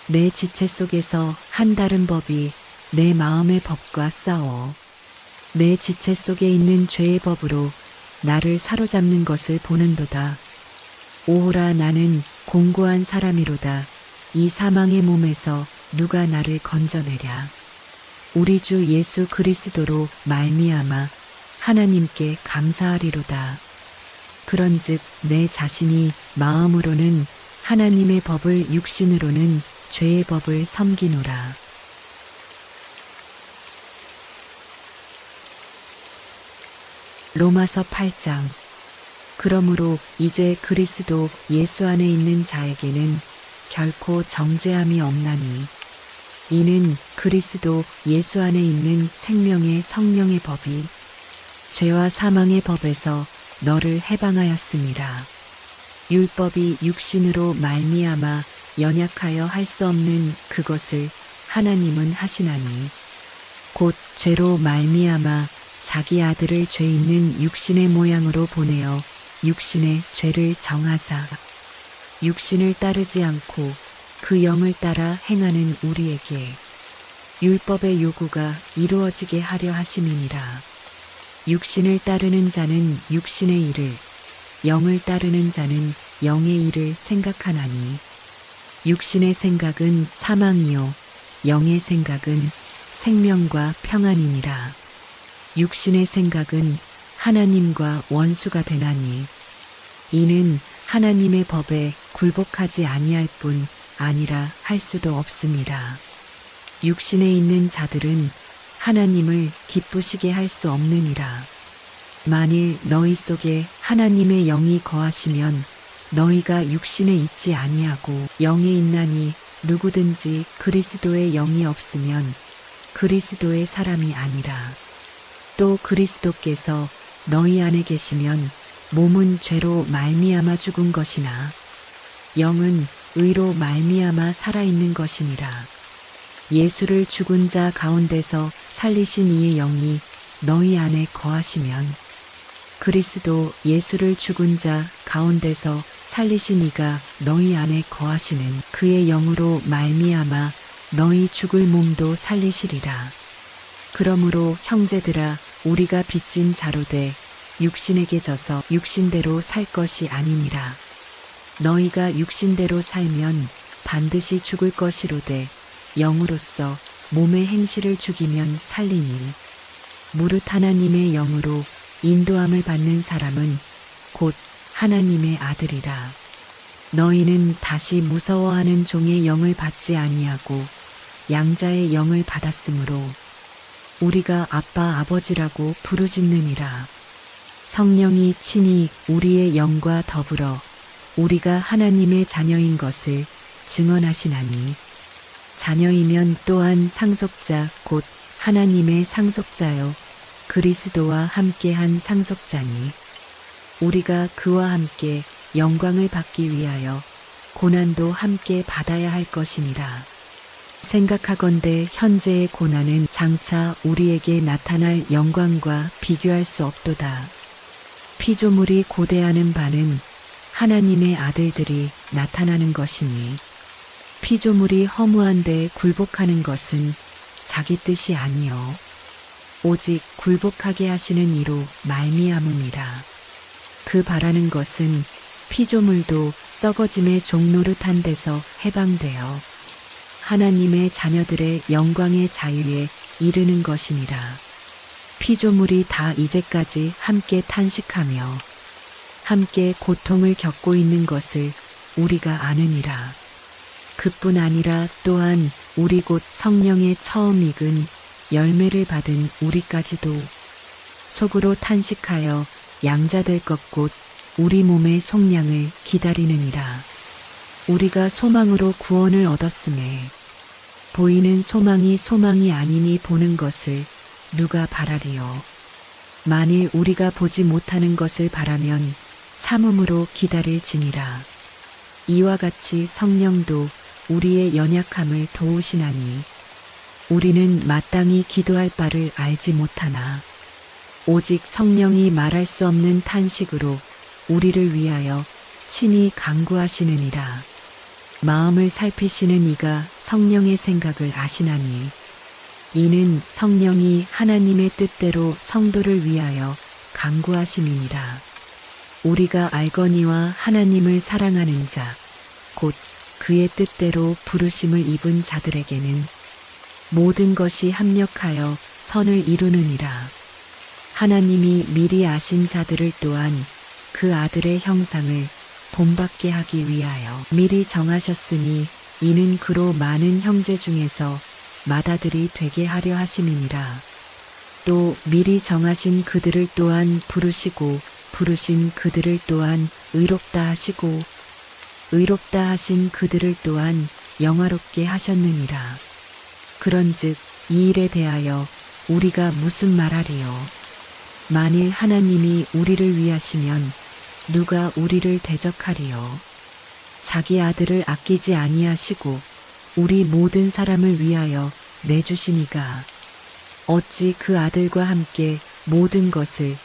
내 지체 속에서 한 다른 법이 내 마음의 법과 싸워 내 지체 속에 있는 죄의 법으로 나를 사로잡는 것을 보는도다. 오호라 나는 공고한 사람이로다. 이 사망의 몸에서 누가 나를 건져내랴. 우리 주 예수 그리스도로 말미암아 하나님께 감사하리로다. 그런즉 내 자신이 마음으로는 하나님의 법을 육신으로는 죄의 법을 섬기노라. 로마서 8장. 그러므로 이제 그리스도 예수 안에 있는 자에게는 결코 정죄함이 없나니 이는 그리스도 예수 안에 있는 생명의 성령의 법이 죄와 사망의 법에서 너를 해방하였음이라. 율법이 육신으로 말미암아 연약하여 할 수 없는 그것을 하나님은 하시나니 곧 죄로 말미암아 자기 아들을 죄 있는 육신의 모양으로 보내어 육신의 죄를 정하자. 육신을 따르지 않고 그 영을 따라 행하는 우리에게 율법의 요구가 이루어지게 하려 하심이니라. 육신을 따르는 자는 육신의 일을, 영을 따르는 자는 영의 일을 생각하나니 육신의 생각은 사망이요 영의 생각은 생명과 평안이니라. 육신의 생각은 하나님과 원수가 되나니 이는 하나님의 법에 굴복하지 아니할 뿐 아니라 할 수도 없음이라. 육신에 있는 자들은 하나님을 기쁘시게 할 수 없느니라. 만일 너희 속에 하나님의 영이 거하시면 너희가 육신에 있지 아니하고 영에 있나니 누구든지 그리스도의 영이 없으면 그리스도의 사람이 아니라. 또 그리스도께서 너희 안에 계시면 몸은 죄로 말미암아 죽은 것이나 영은 의로 말미암아 살아있는 것이니라. 예수를 죽은 자 가운데서 살리신 이의 영이 너희 안에 거하시면 그리스도 예수를 죽은 자 가운데서 살리신 이가 너희 안에 거하시는 그의 영으로 말미암아 너희 죽을 몸도 살리시리라. 그러므로 형제들아 우리가 빚진 자로되 육신에게 져서 육신대로 살 것이 아니니라. 너희가 육신대로 살면 반드시 죽을 것이로되 영으로서 몸의 행실을 죽이면 살리니 무릇 하나님의 영으로 인도함을 받는 사람은 곧 하나님의 아들이라. 너희는 다시 무서워하는 종의 영을 받지 아니하고 양자의 영을 받았으므로 우리가 아빠 아버지라고 부르짖느니라. 성령이 친히 우리의 영과 더불어 우리가 하나님의 자녀인 것을 증언하시나니 자녀이면 또한 상속자 곧 하나님의 상속자요 그리스도와 함께한 상속자니 우리가 그와 함께 영광을 받기 위하여 고난도 함께 받아야 할 것이니라. 생각하건대 현재의 고난은 장차 우리에게 나타날 영광과 비교할 수 없도다. 피조물이 고대하는 바는 하나님의 아들들이 나타나는 것이니 피조물이 허무한 데 굴복하는 것은 자기 뜻이 아니요 오직 굴복하게 하시는 이로 말미암음이라. 그 바라는 것은 피조물도 썩어짐의 종노릇한 데서 해방되어 하나님의 자녀들의 영광의 자유에 이르는 것이니라. 피조물이 다 이제까지 함께 탄식하며 함께 고통을 겪고 있는 것을 우리가 아느니라. 그뿐 아니라 또한 우리 곧 성령의 처음 익은 열매를 받은 우리까지도 속으로 탄식하여 양자될 것 곧 우리 몸의 속량을 기다리느니라. 우리가 소망으로 구원을 얻었음에 보이는 소망이 소망이 아니니 보는 것을 누가 바라리요. 만일 우리가 보지 못하는 것을 바라면 참음으로 기다릴지니라. 이와 같이 성령도 우리의 연약함을 도우시나니 우리는 마땅히 기도할 바를 알지 못하나 오직 성령이 말할 수 없는 탄식으로 우리를 위하여 친히 간구하시느니라. 마음을 살피시는 이가 성령의 생각을 아시나니 이는 성령이 하나님의 뜻대로 성도를 위하여 간구하심이니라. 우리가 알거니와 하나님을 사랑하는 자 곧 그의 뜻대로 부르심을 입은 자들에게는 모든 것이 합력하여 선을 이루느니라. 하나님이 미리 아신 자들을 또한 그 아들의 형상을 본받게 하기 위하여 미리 정하셨으니 이는 그로 많은 형제 중에서 맏아들이 되게 하려 하심이니라. 또 미리 정하신 그들을 또한 부르시고 부르신 그들을 또한 의롭다 하시고 의롭다 하신 그들을 또한 영화롭게 하셨느니라. 그런즉 이 일에 대하여 우리가 무슨 말하리요. 만일 하나님이 우리를 위하시면 누가 우리를 대적하리요. 자기 아들을 아끼지 아니하시고 우리 모든 사람을 위하여 내주시니가 어찌 그 아들과 함께 모든 것을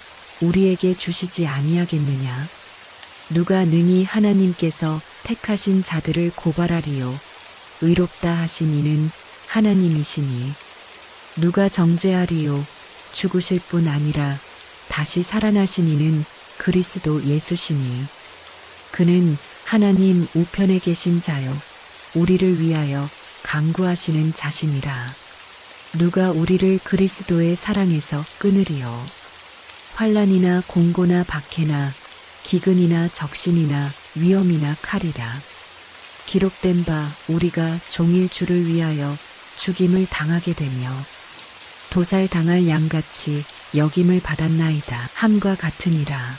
우리에게 주시지 아니하겠느냐. 누가 능히 하나님께서 택하신 자들을 고발하리요. 의롭다 하신 이는 하나님이시니 누가 정죄하리요? 죽으실 뿐 아니라 다시 살아나신 이는 그리스도 예수시니 그는 하나님 우편에 계신 자요 우리를 위하여 간구하시는 자신이라. 누가 우리를 그리스도의 사랑에서 끊으리요? 환난이나 공고나 박해나 기근이나 적신이나 위험이나 칼이라. 기록된 바 우리가 종일 주를 위하여 죽임을 당하게 되며 도살당할 양같이 여김을 받았나이다 함과 같으니라.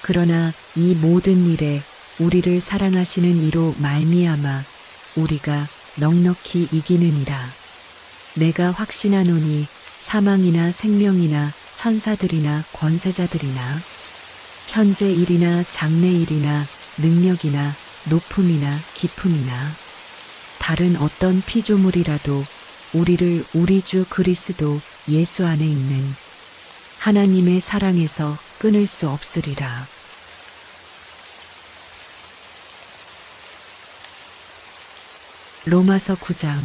그러나 이 모든 일에 우리를 사랑하시는 이로 말미암아 우리가 넉넉히 이기느니라. 내가 확신하노니 사망이나 생명이나 천사들이나 권세자들이나 현재 일이나 장래 일이나 능력이나 높음이나 깊음이나 다른 어떤 피조물이라도 우리를 우리 주 그리스도 예수 안에 있는 하나님의 사랑에서 끊을 수 없으리라. 로마서 9장.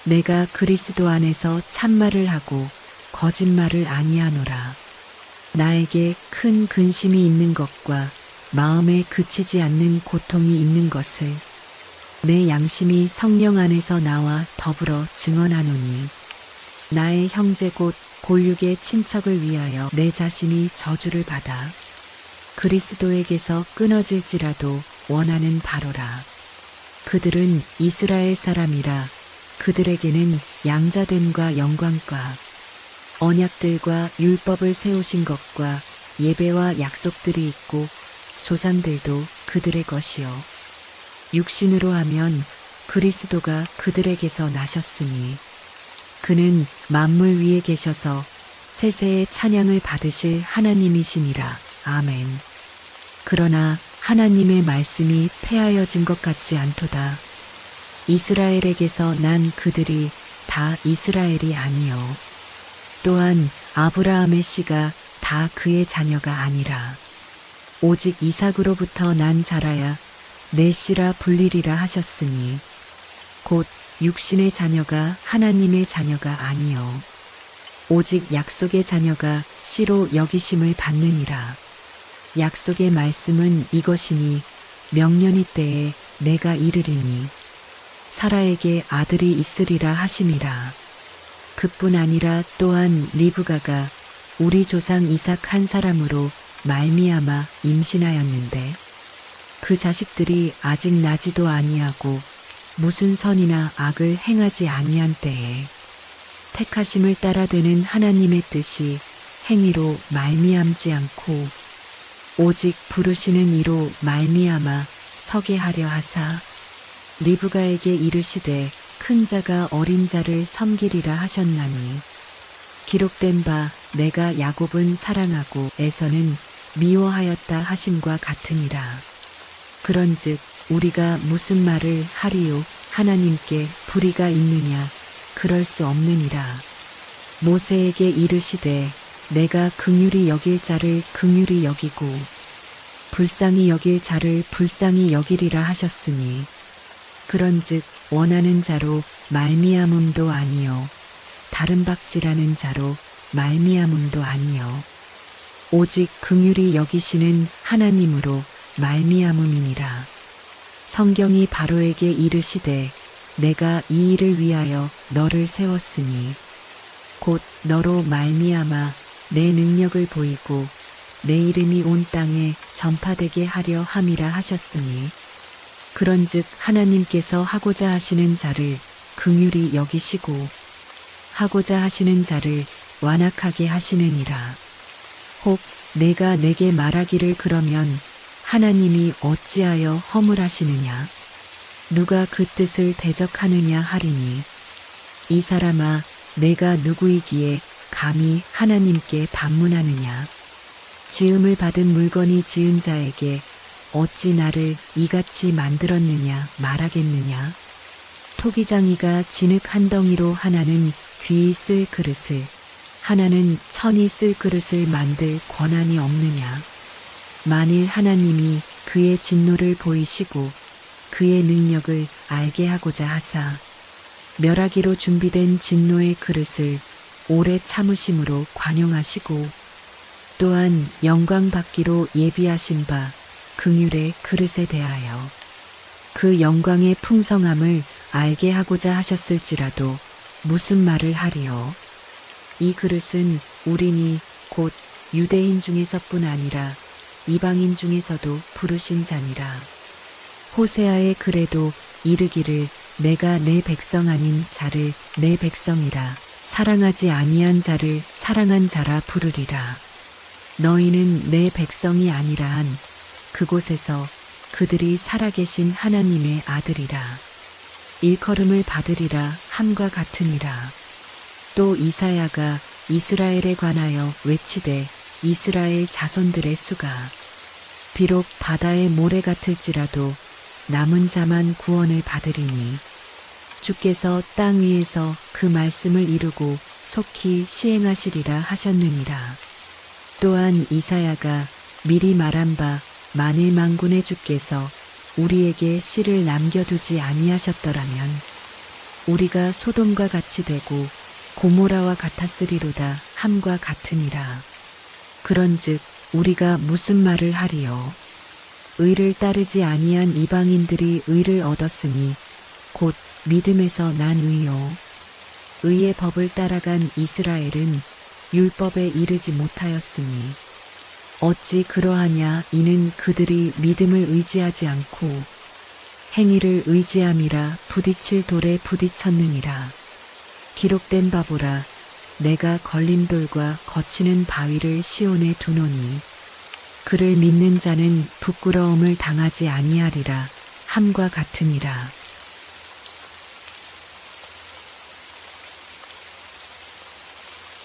내가 그리스도 안에서 참말을 하고 거짓말을 아니하노라. 나에게 큰 근심이 있는 것과 마음에 그치지 않는 고통이 있는 것을 내 양심이 성령 안에서 나와 더불어 증언하노니 나의 형제 곧 골육의 친척을 위하여 내 자신이 저주를 받아 그리스도에게서 끊어질지라도 원하는 바로라. 그들은 이스라엘 사람이라 그들에게는 양자됨과 영광과 언약들과 율법을 세우신 것과 예배와 약속들이 있고 조상들도 그들의 것이요 육신으로 하면 그리스도가 그들에게서 나셨으니 그는 만물 위에 계셔서 세세의 찬양을 받으실 하나님이시니라. 아멘. 그러나 하나님의 말씀이 폐하여진 것 같지 않도다. 이스라엘에게서 난 그들이 다 이스라엘이 아니요 또한 아브라함의 씨가 다 그의 자녀가 아니라 오직 이삭으로부터 난 자라야 내 씨라 불리리라 하셨으니 곧 육신의 자녀가 하나님의 자녀가 아니요 오직 약속의 자녀가 씨로 여기심을 받느니라. 약속의 말씀은 이것이니 명년이 때에 내가 이르리니 사라에게 아들이 있으리라 하심이라. 그뿐 아니라 또한 리브가가 우리 조상 이삭 한 사람으로 말미암아 임신하였는데 그 자식들이 아직 나지도 아니하고 무슨 선이나 악을 행하지 아니한 때에 택하심을 따라 되는 하나님의 뜻이 행위로 말미암지 않고 오직 부르시는 이로 말미암아 서게 하려 하사 리브가에게 이르시되 큰 자가 어린 자를 섬기리라 하셨나니 기록된 바 내가 야곱은 사랑하고 에서는 미워하였다 하심과 같으니라. 그런즉 우리가 무슨 말을 하리요? 하나님께 불의가 있느냐? 그럴 수 없느니라. 모세에게 이르시되 내가 긍휼히 여길 자를 긍휼히 여기고 불쌍히 여길 자를 불쌍히 여기리라 하셨으니 그런즉 원하는 자로 말미암음도 아니요 다른 박지라는 자로 말미암음도 아니요 오직 긍휼히 여기시는 하나님으로 말미암음이니라. 성경이 바로에게 이르시되 내가 이 일을 위하여 너를 세웠으니 곧 너로 말미암아 내 능력을 보이고 내 이름이 온 땅에 전파되게 하려 함이라 하셨으니 그런즉 하나님께서 하고자 하시는 자를 긍휼히 여기시고 하고자 하시는 자를 완악하게 하시느니라. 혹 내가 내게 말하기를 그러면 하나님이 어찌하여 허물하시느냐? 누가 그 뜻을 대적하느냐 하리니 이 사람아 내가 누구이기에 감히 하나님께 반문하느냐? 지음을 받은 물건이 지은 자에게 어찌 나를 이같이 만들었느냐 말하겠느냐? 토기장이가 진흙 한 덩이로 하나는 귀히 쓸 그릇을 하나는 천이 쓸 그릇을 만들 권한이 없느냐? 만일 하나님이 그의 진노를 보이시고 그의 능력을 알게 하고자 하사 멸하기로 준비된 진노의 그릇을 오래 참으심으로 관용하시고 또한 영광 받기로 예비하신 바 긍휼의 그릇에 대하여 그 영광의 풍성함을 알게 하고자 하셨을지라도 무슨 말을 하리요. 이 그릇은 우리니 곧 유대인 중에서뿐 아니라 이방인 중에서도 부르신 자니라. 호세아의 글에도 이르기를 내가 내 백성 아닌 자를 내 백성이라 사랑하지 아니한 자를 사랑한 자라 부르리라. 너희는 내 백성이 아니라 한 그곳에서 그들이 살아계신 하나님의 아들이라. 일컬음을 받으리라 함과 같으니라. 또 이사야가 이스라엘에 관하여 외치되 이스라엘 자손들의 수가 비록 바다의 모래 같을지라도 남은 자만 구원을 받으리니 주께서 땅 위에서 그 말씀을 이루고 속히 시행하시리라 하셨느니라. 또한 이사야가 미리 말한 바 만일 만군의 주께서 우리에게 씨를 남겨두지 아니하셨더라면 우리가 소돔과 같이 되고 고모라와 같았으리로다 함과 같으니라. 그런즉 우리가 무슨 말을 하리요. 의를 따르지 아니한 이방인들이 의를 얻었으니 곧 믿음에서 난 의요. 의의 법을 따라간 이스라엘은 율법에 이르지 못하였으니 어찌 그러하냐. 이는 그들이 믿음을 의지하지 않고 행위를 의지함이라 부딪힐 돌에 부딪혔느니라. 기록된 바보라 내가 걸림돌과 거치는 바위를 시온에 두노니 그를 믿는 자는 부끄러움을 당하지 아니하리라 함과 같으니라.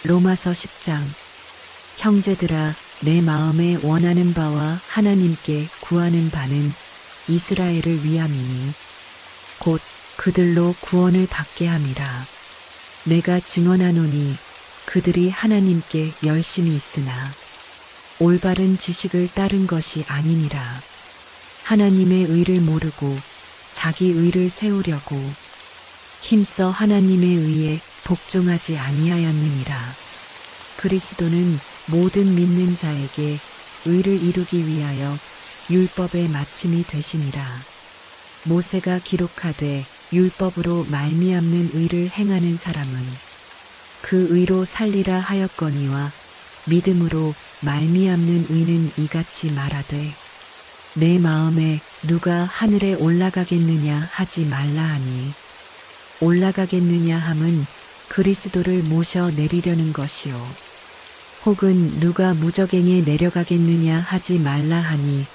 로마서 10장. 형제들아 내 마음에 원하는 바와 하나님께 구하는 바는 이스라엘을 위함이니 곧 그들로 구원을 받게 함이라. 내가 증언하노니 그들이 하나님께 열심히 있으나 올바른 지식을 따른 것이 아니니라. 하나님의 의를 모르고 자기 의를 세우려고 힘써 하나님의 의에 복종하지 아니하였느니라. 그리스도는 모든 믿는 자에게 의를 이루기 위하여 율법의 마침이 되시니라. 모세가 기록하되 율법으로 말미암는 의를 행하는 사람은 그 의로 살리라 하였거니와 믿음으로 말미암는 의는 이같이 말하되 내 마음에 누가 하늘에 올라가겠느냐 하지 말라 하니 올라가겠느냐 함은 그리스도를 모셔 내리려는 것이요. 혹은 누가 무저갱에 내려가겠느냐 하지 말라 하니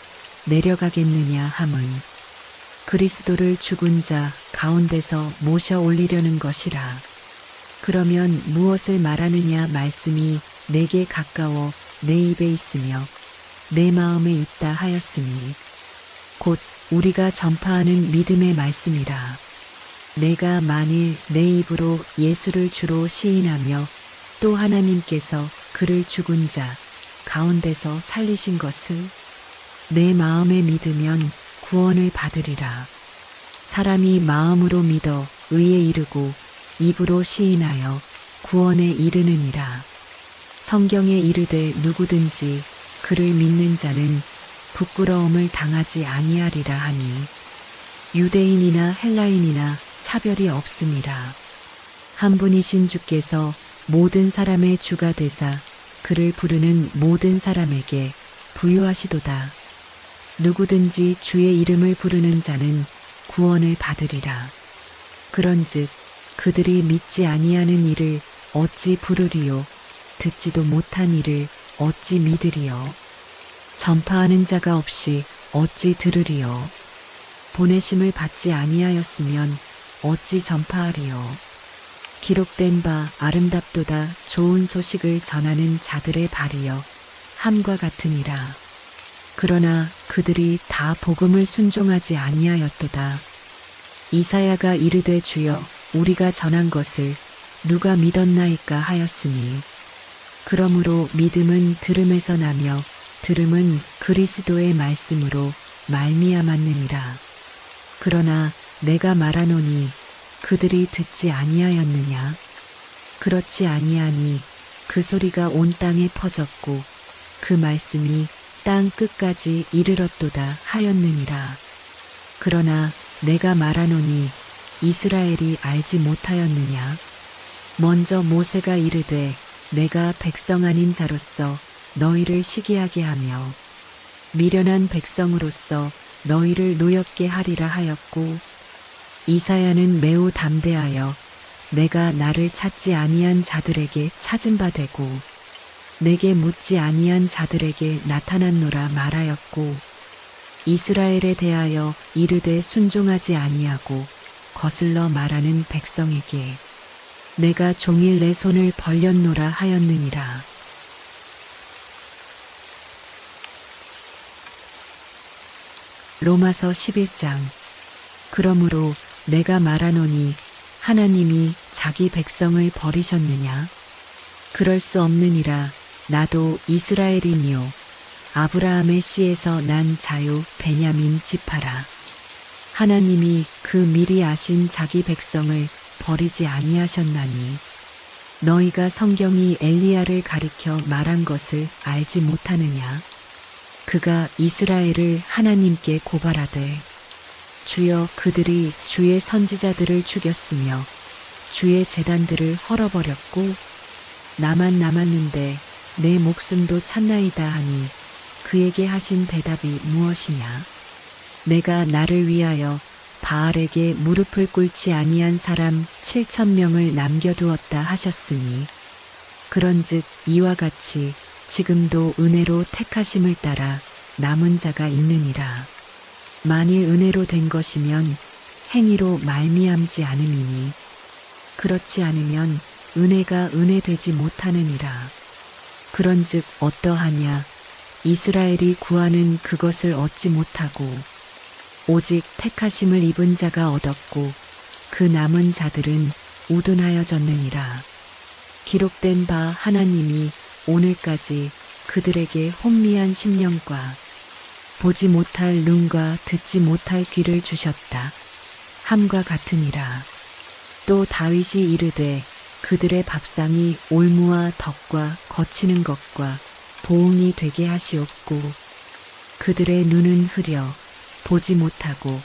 내려가겠느냐 함은 그리스도를 죽은 자 가운데서 모셔 올리려는 것이라. 그러면 무엇을 말하느냐. 말씀이 내게 가까워 내 입에 있으며 내 마음에 있다 하였으니 곧 우리가 전파하는 믿음의 말씀이라. 내가 만일 내 입으로 예수를 주로 시인하며 또 하나님께서 그를 죽은 자 가운데서 살리신 것을 내 마음에 믿으면 구원을 받으리라. 사람이 마음으로 믿어 의에 이르고 입으로 시인하여 구원에 이르느니라. 성경에 이르되 누구든지 그를 믿는 자는 부끄러움을 당하지 아니하리라 하니 유대인이나 헬라인이나 차별이 없음이라. 한 분이신 주께서 모든 사람의 주가 되사 그를 부르는 모든 사람에게 부유하시도다. 누구든지 주의 이름을 부르는 자는 구원을 받으리라. 그런즉 그들이 믿지 아니하는 이를 어찌 부르리요. 듣지도 못한 이를 어찌 믿으리요. 전파하는 자가 없이 어찌 들으리요. 보내심을 받지 아니하였으면 어찌 전파하리요. 기록된 바 아름답도다 좋은 소식을 전하는 자들의 발이여 함과 같으니라. 그러나 그들이 다 복음을 순종하지 아니하였도다. 이사야가 이르되 주여 우리가 전한 것을 누가 믿었나이까 하였으니 그러므로 믿음은 들음에서 나며 들음은 그리스도의 말씀으로 말미암았느니라. 그러나 내가 말하노니 그들이 듣지 아니하였느냐? 그렇지 아니하니 그 소리가 온 땅에 퍼졌고 그 말씀이 땅 끝까지 이르렀도다 하였느니라. 그러나 내가 말하노니 이스라엘이 알지 못하였느냐? 먼저 모세가 이르되 내가 백성 아닌 자로서 너희를 시기하게 하며 미련한 백성으로서 너희를 노엽게 하리라 하였고, 이사야는 매우 담대하여 내가 나를 찾지 아니한 자들에게 찾은 바 되고 내게 묻지 아니한 자들에게 나타났노라 말하였고, 이스라엘에 대하여 이르되 순종하지 아니하고 거슬러 말하는 백성에게 내가 종일 내 손을 벌렸노라 하였느니라. 로마서 11장. 그러므로 내가 말하노니 하나님이 자기 백성을 버리셨느냐? 그럴 수 없느니라. 나도 이스라엘이니요 아브라함의 씨에서 난 자유 베냐민 지파라. 하나님이 그 미리 아신 자기 백성을 버리지 아니하셨나니 너희가 성경이 엘리야를 가리켜 말한 것을 알지 못하느냐? 그가 이스라엘을 하나님께 고발하되 주여 그들이 주의 선지자들을 죽였으며 주의 제단들을 헐어버렸고 나만 남았는데 내 목숨도 찾나이다 하니 그에게 하신 대답이 무엇이냐? 내가 나를 위하여 바알에게 무릎을 꿇지 아니한 사람 7,000명을 남겨두었다 하셨으니 그런즉 이와 같이 지금도 은혜로 택하심을 따라 남은 자가 있느니라. 만일 은혜로 된 것이면 행위로 말미암지 않음이니 그렇지 않으면 은혜가 은혜되지 못하느니라. 그런즉 어떠하냐? 이스라엘이 구하는 그것을 얻지 못하고 오직 택하심을 입은 자가 얻었고 그 남은 자들은 우둔하여졌느니라. 기록된 바 하나님이 오늘까지 그들에게 혼미한 심령과 보지 못할 눈과 듣지 못할 귀를 주셨다 함과 같으니라. 또 다윗이 이르되 그들의 밥상이 올무와 덕과 거치는 것과 보응이 되게 하시옵고 그들의 눈은 흐려 보지 못하고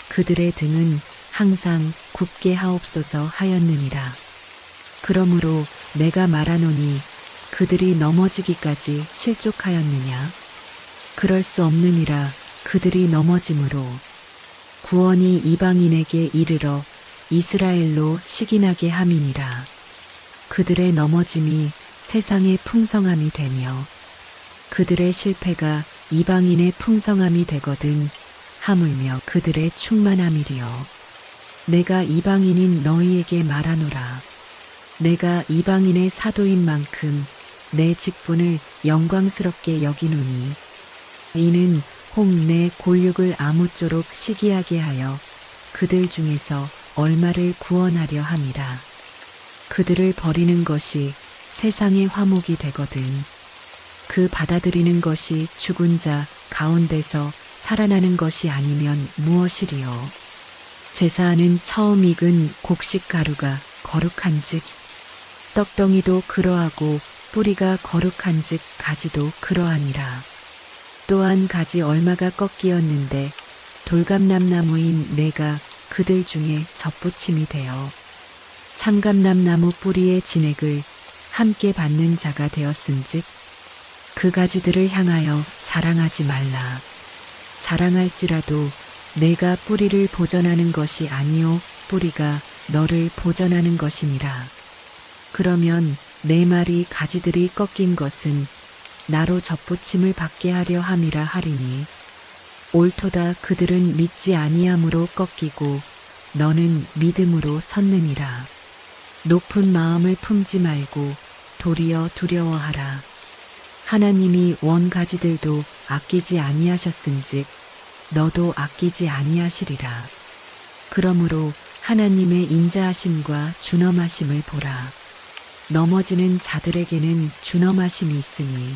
그들의 등은 항상 굽게 하옵소서 하였느니라. 그러므로 내가 말하노니 그들이 넘어지기까지 실족하였느냐? 그럴 수 없느니라. 그들이 넘어짐으로 구원이 이방인에게 이르러 이스라엘로 시기나게 함이니라. 그들의 넘어짐이 세상의 풍성함이 되며 그들의 실패가 이방인의 풍성함이 되거든 하물며 그들의 충만함이리요. 내가 이방인인 너희에게 말하노라. 내가 이방인의 사도인 만큼 내 직분을 영광스럽게 여기노니 이는 혹 내 골육을 아무쪼록 시기하게 하여 그들 중에서 얼마를 구원하려 함이라. 그들을 버리는 것이 세상의 화목이 되거든 그 받아들이는 것이 죽은 자 가운데서 살아나는 것이 아니면 무엇이리요. 제사하는 처음 익은 곡식 가루가 거룩한즉 떡덩이도 그러하고 뿌리가 거룩한즉 가지도 그러하니라. 또한 가지 얼마가 꺾이었는데 돌감람나무인 내가 그들 중에 접붙임이 되어 참감람나무 뿌리의 진액을 함께 받는 자가 되었은즉 그 가지들을 향하여 자랑하지 말라. 자랑할지라도 내가 뿌리를 보전하는 것이 아니요 뿌리가 너를 보전하는 것이니라. 그러면 내 말이 가지들이 꺾인 것은 나로 접붙임을 받게 하려 함이라 하리니 옳도다. 그들은 믿지 아니함으로 꺾이고 너는 믿음으로 섰느니라. 높은 마음을 품지 말고 도리어 두려워하라. 하나님이 원 가지들도 아끼지 아니하셨은즉 너도 아끼지 아니하시리라. 그러므로 하나님의 인자하심과 준엄하심을 보라. 넘어지는 자들에게는 준엄하심이 있으니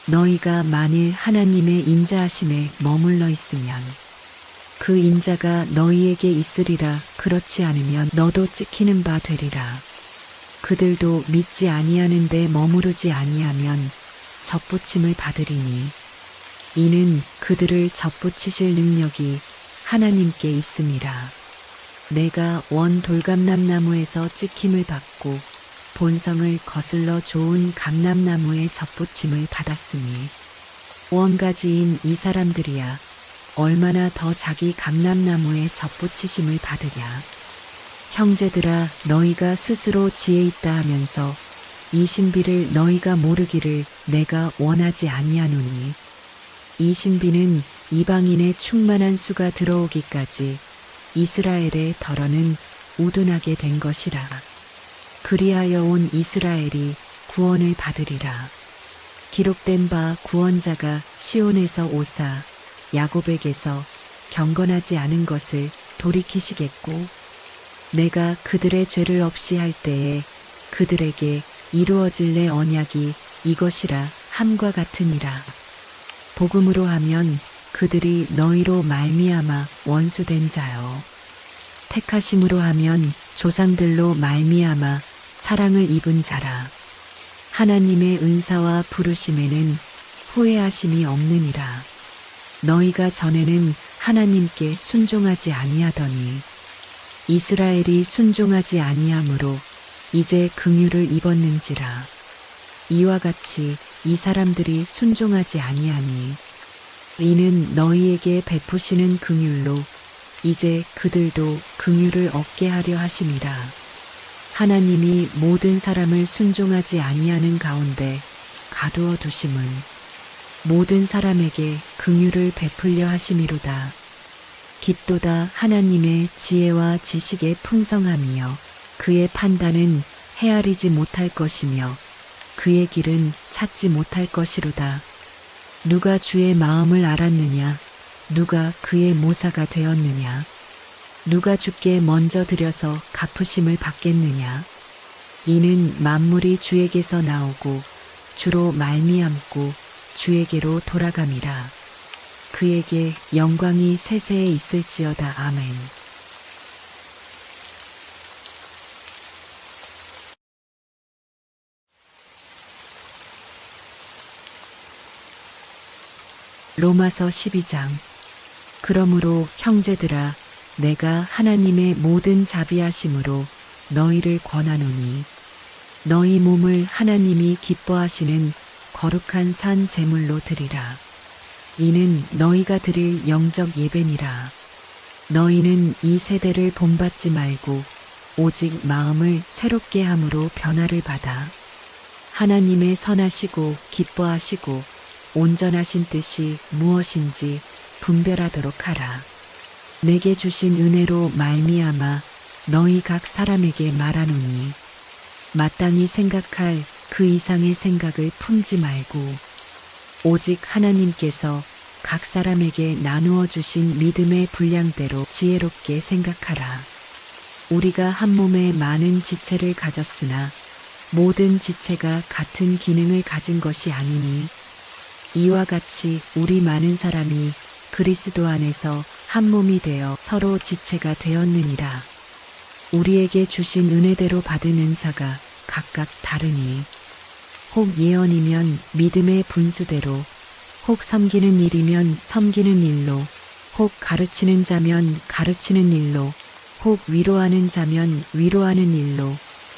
너희가 만일 하나님의 인자하심에 머물러 있으면 그 인자가 너희에게 있으리라. 그렇지 않으면 너도 찍히는 바 되리라. 그들도 믿지 아니하는데 머무르지 아니하면 접붙임을 받으리니 이는 그들을 접붙이실 능력이 하나님께 있음이라. 내가 원 돌감람나무에서 찍힘을 받고 본성을 거슬러 좋은 감람나무에 접붙임을 받았으니 원가지인 이 사람들이야 얼마나 더 자기 감람나무에 접붙이심을 받으랴. 형제들아, 너희가 스스로 지혜 있다 하면서 이 신비를 너희가 모르기를 내가 원하지 아니하노니 이 신비는 이방인의 충만한 수가 들어오기까지 이스라엘의 덜어는 우둔하게 된 것이라. 그리하여 온 이스라엘이 구원을 받으리라. 기록된 바 구원자가 시온에서 오사 야곱에게서 경건하지 않은 것을 돌이키시겠고 내가 그들의 죄를 없이 할 때에 그들에게 이루어질 내 언약이 이것이라 함과 같으니라. 복음으로 하면 그들이 너희로 말미암아 원수된 자요. 택하심으로 하면 조상들로 말미암아 사랑을 입은 자라. 하나님의 은사와 부르심에는 후회하심이 없느니라. 너희가 전에는 하나님께 순종하지 아니하더니 이스라엘이 순종하지 아니하므로 이제 긍휼을 입었는지라. 이와 같이 이 사람들이 순종하지 아니하니 이는 너희에게 베푸시는 긍휼로 이제 그들도 긍휼을 얻게 하려 하심이라. 하나님이 모든 사람을 순종하지 아니하는 가운데 가두어 두심은 모든 사람에게 긍휼을 베풀려 하심이로다. 깊도다 하나님의 지혜와 지식의 풍성함이여 그의 판단은 헤아리지 못할 것이며 그의 길은 찾지 못할 것이로다. 누가 주의 마음을 알았느냐? 누가 그의 모사가 되었느냐? 누가 주께 먼저 드려서 갚으심을 받겠느냐? 이는 만물이 주에게서 나오고 주로 말미암고 주에게로 돌아감이라. 그에게 영광이 세세에 있을지어다. 아멘. 로마서 12장. 그러므로 형제들아, 내가 하나님의 모든 자비하심으로 너희를 권하노니 너희 몸을 하나님이 기뻐하시는 거룩한 산 제물로 드리라. 이는 너희가 드릴 영적 예배니라. 너희는 이 세대를 본받지 말고 오직 마음을 새롭게 함으로 변화를 받아 하나님의 선하시고 기뻐하시고 온전하신 뜻이 무엇인지 분별하도록 하라. 내게 주신 은혜로 말미암아 너희 각 사람에게 말하노니 마땅히 생각할 그 이상의 생각을 품지 말고 오직 하나님께서 각 사람에게 나누어 주신 믿음의 분량대로 지혜롭게 생각하라. 우리가 한 몸에 많은 지체를 가졌으나 모든 지체가 같은 기능을 가진 것이 아니니 이와 같이 우리 많은 사람이 그리스도 안에서 한 몸이 되어 서로 지체가 되었느니라. 우리에게 주신 은혜대로 받은 은사가 각각 다르니 혹 예언이면 믿음의 분수대로, 혹 섬기는 일이면 섬기는 일로, 혹 가르치는 자면 가르치는 일로, 혹 위로하는 자면 위로하는 일로,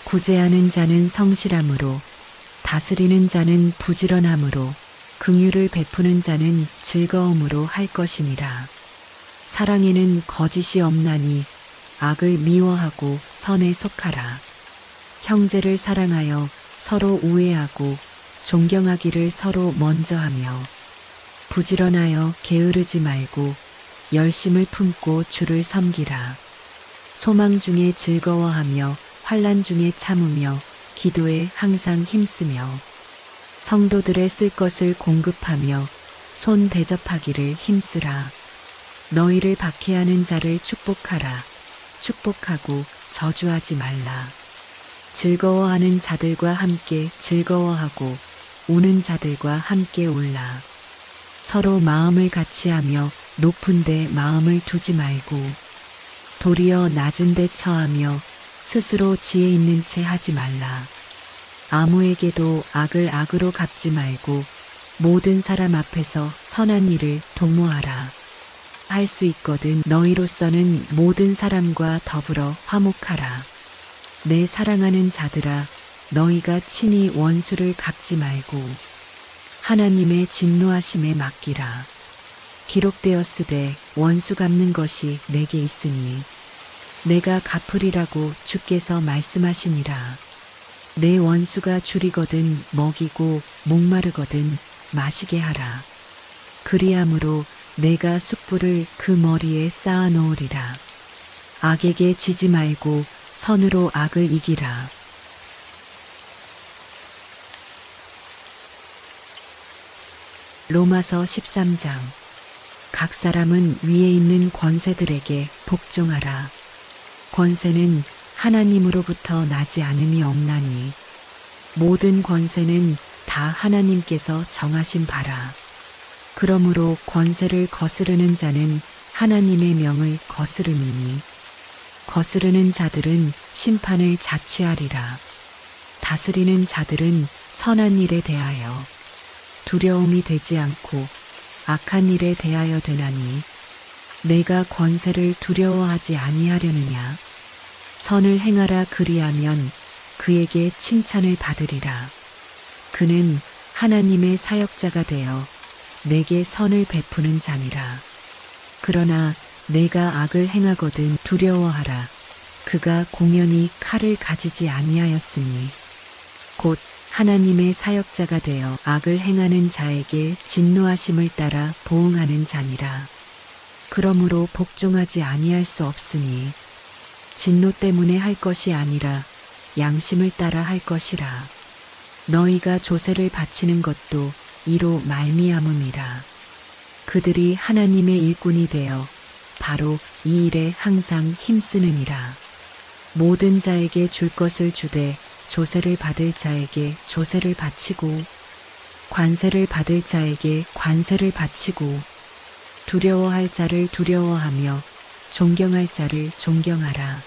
구제하는 자는 성실함으로, 다스리는 자는 부지런함으로, 긍휼을 베푸는 자는 즐거움으로 할 것이니라. 사랑에는 거짓이 없나니 악을 미워하고 선에 속하라. 형제를 사랑하여 서로 우애하고 존경하기를 서로 먼저 하며 부지런하여 게으르지 말고 열심을 품고 주를 섬기라. 소망 중에 즐거워하며 환난 중에 참으며 기도에 항상 힘쓰며 성도들의 쓸 것을 공급하며 손 대접하기를 힘쓰라. 너희를 박해하는 자를 축복하라. 축복하고 저주하지 말라. 즐거워하는 자들과 함께 즐거워하고 우는 자들과 함께 울라. 서로 마음을 같이하며 높은 데 마음을 두지 말고 도리어 낮은 데 처하며 스스로 지혜 있는 채 하지 말라. 아무에게도 악을 악으로 갚지 말고 모든 사람 앞에서 선한 일을 도모하라. 할 수 있거든 너희로서는 모든 사람과 더불어 화목하라. 내 사랑하는 자들아, 너희가 친히 원수를 갚지 말고 하나님의 진노하심에 맡기라. 기록되었으되 원수 갚는 것이 내게 있으니 내가 갚으리라고 주께서 말씀하시니라. 내 원수가 줄이거든 먹이고 목마르거든 마시게 하라. 그리함으로 내가 숯불을 그 머리에 쌓아 놓으리라. 악에게 지지 말고 선으로 악을 이기라. 로마서 13장. 각 사람은 위에 있는 권세들에게 복종하라. 권세는 하나님으로부터 나지 않음이 없나니 모든 권세는 다 하나님께서 정하신 바라. 그러므로 권세를 거스르는 자는 하나님의 명을 거스르느니 거스르는 자들은 심판을 자취하리라. 다스리는 자들은 선한 일에 대하여 두려움이 되지 않고 악한 일에 대하여 되나니 내가 권세를 두려워하지 아니하려느냐. 선을 행하라 그리하면 그에게 칭찬을 받으리라. 그는 하나님의 사역자가 되어 내게 선을 베푸는 자니라. 그러나 내가 악을 행하거든 두려워하라. 그가 공연히 칼을 가지지 아니하였으니 곧 하나님의 사역자가 되어 악을 행하는 자에게 진노하심을 따라 보응하는 자니라. 그러므로 복종하지 아니할 수 없으니 진노 때문에 할 것이 아니라 양심을 따라 할 것이라. 너희가 조세를 바치는 것도 이로 말미암음이라. 그들이 하나님의 일꾼이 되어 바로 이 일에 항상 힘쓰느니라. 모든 자에게 줄 것을 주되 조세를 받을 자에게 조세를 바치고 관세를 받을 자에게 관세를 바치고 두려워할 자를 두려워하며 존경할 자를 존경하라.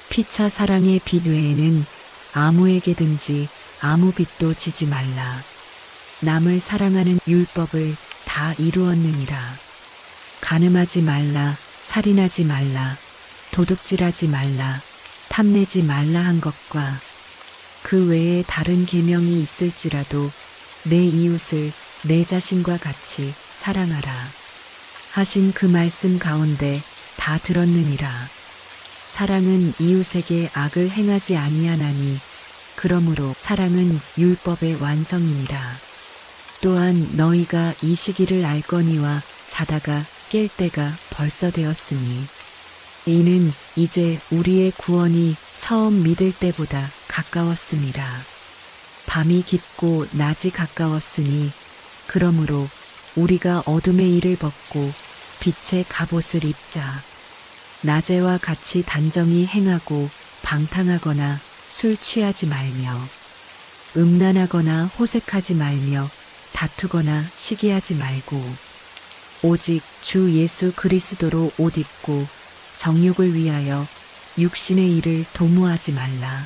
피차 사랑의 빚 외에는 아무에게든지 아무 빚도 지지 말라. 남을 사랑하는 율법을 다 이루었느니라. 간음하지 말라, 살인하지 말라, 도둑질하지 말라, 탐내지 말라 한 것과 그 외에 다른 계명이 있을지라도 내 이웃을 내 자신과 같이 사랑하라 하신 그 말씀 가운데 다 들었느니라. 사랑은 이웃에게 악을 행하지 아니하나니 그러므로 사랑은 율법의 완성이니라. 또한 너희가 이 시기를 알거니와 자다가 깰 때가 벌써 되었으니 이는 이제 우리의 구원이 처음 믿을 때보다 가까웠음이라. 밤이 깊고 낮이 가까웠으니 그러므로 우리가 어둠의 일을 벗고 빛의 갑옷을 입자. 낮에와 같이 단정히 행하고 방탕하거나 술 취하지 말며 음란하거나 호색하지 말며 다투거나 시기하지 말고 오직 주 예수 그리스도로 옷 입고 정욕을 위하여 육신의 일을 도모하지 말라.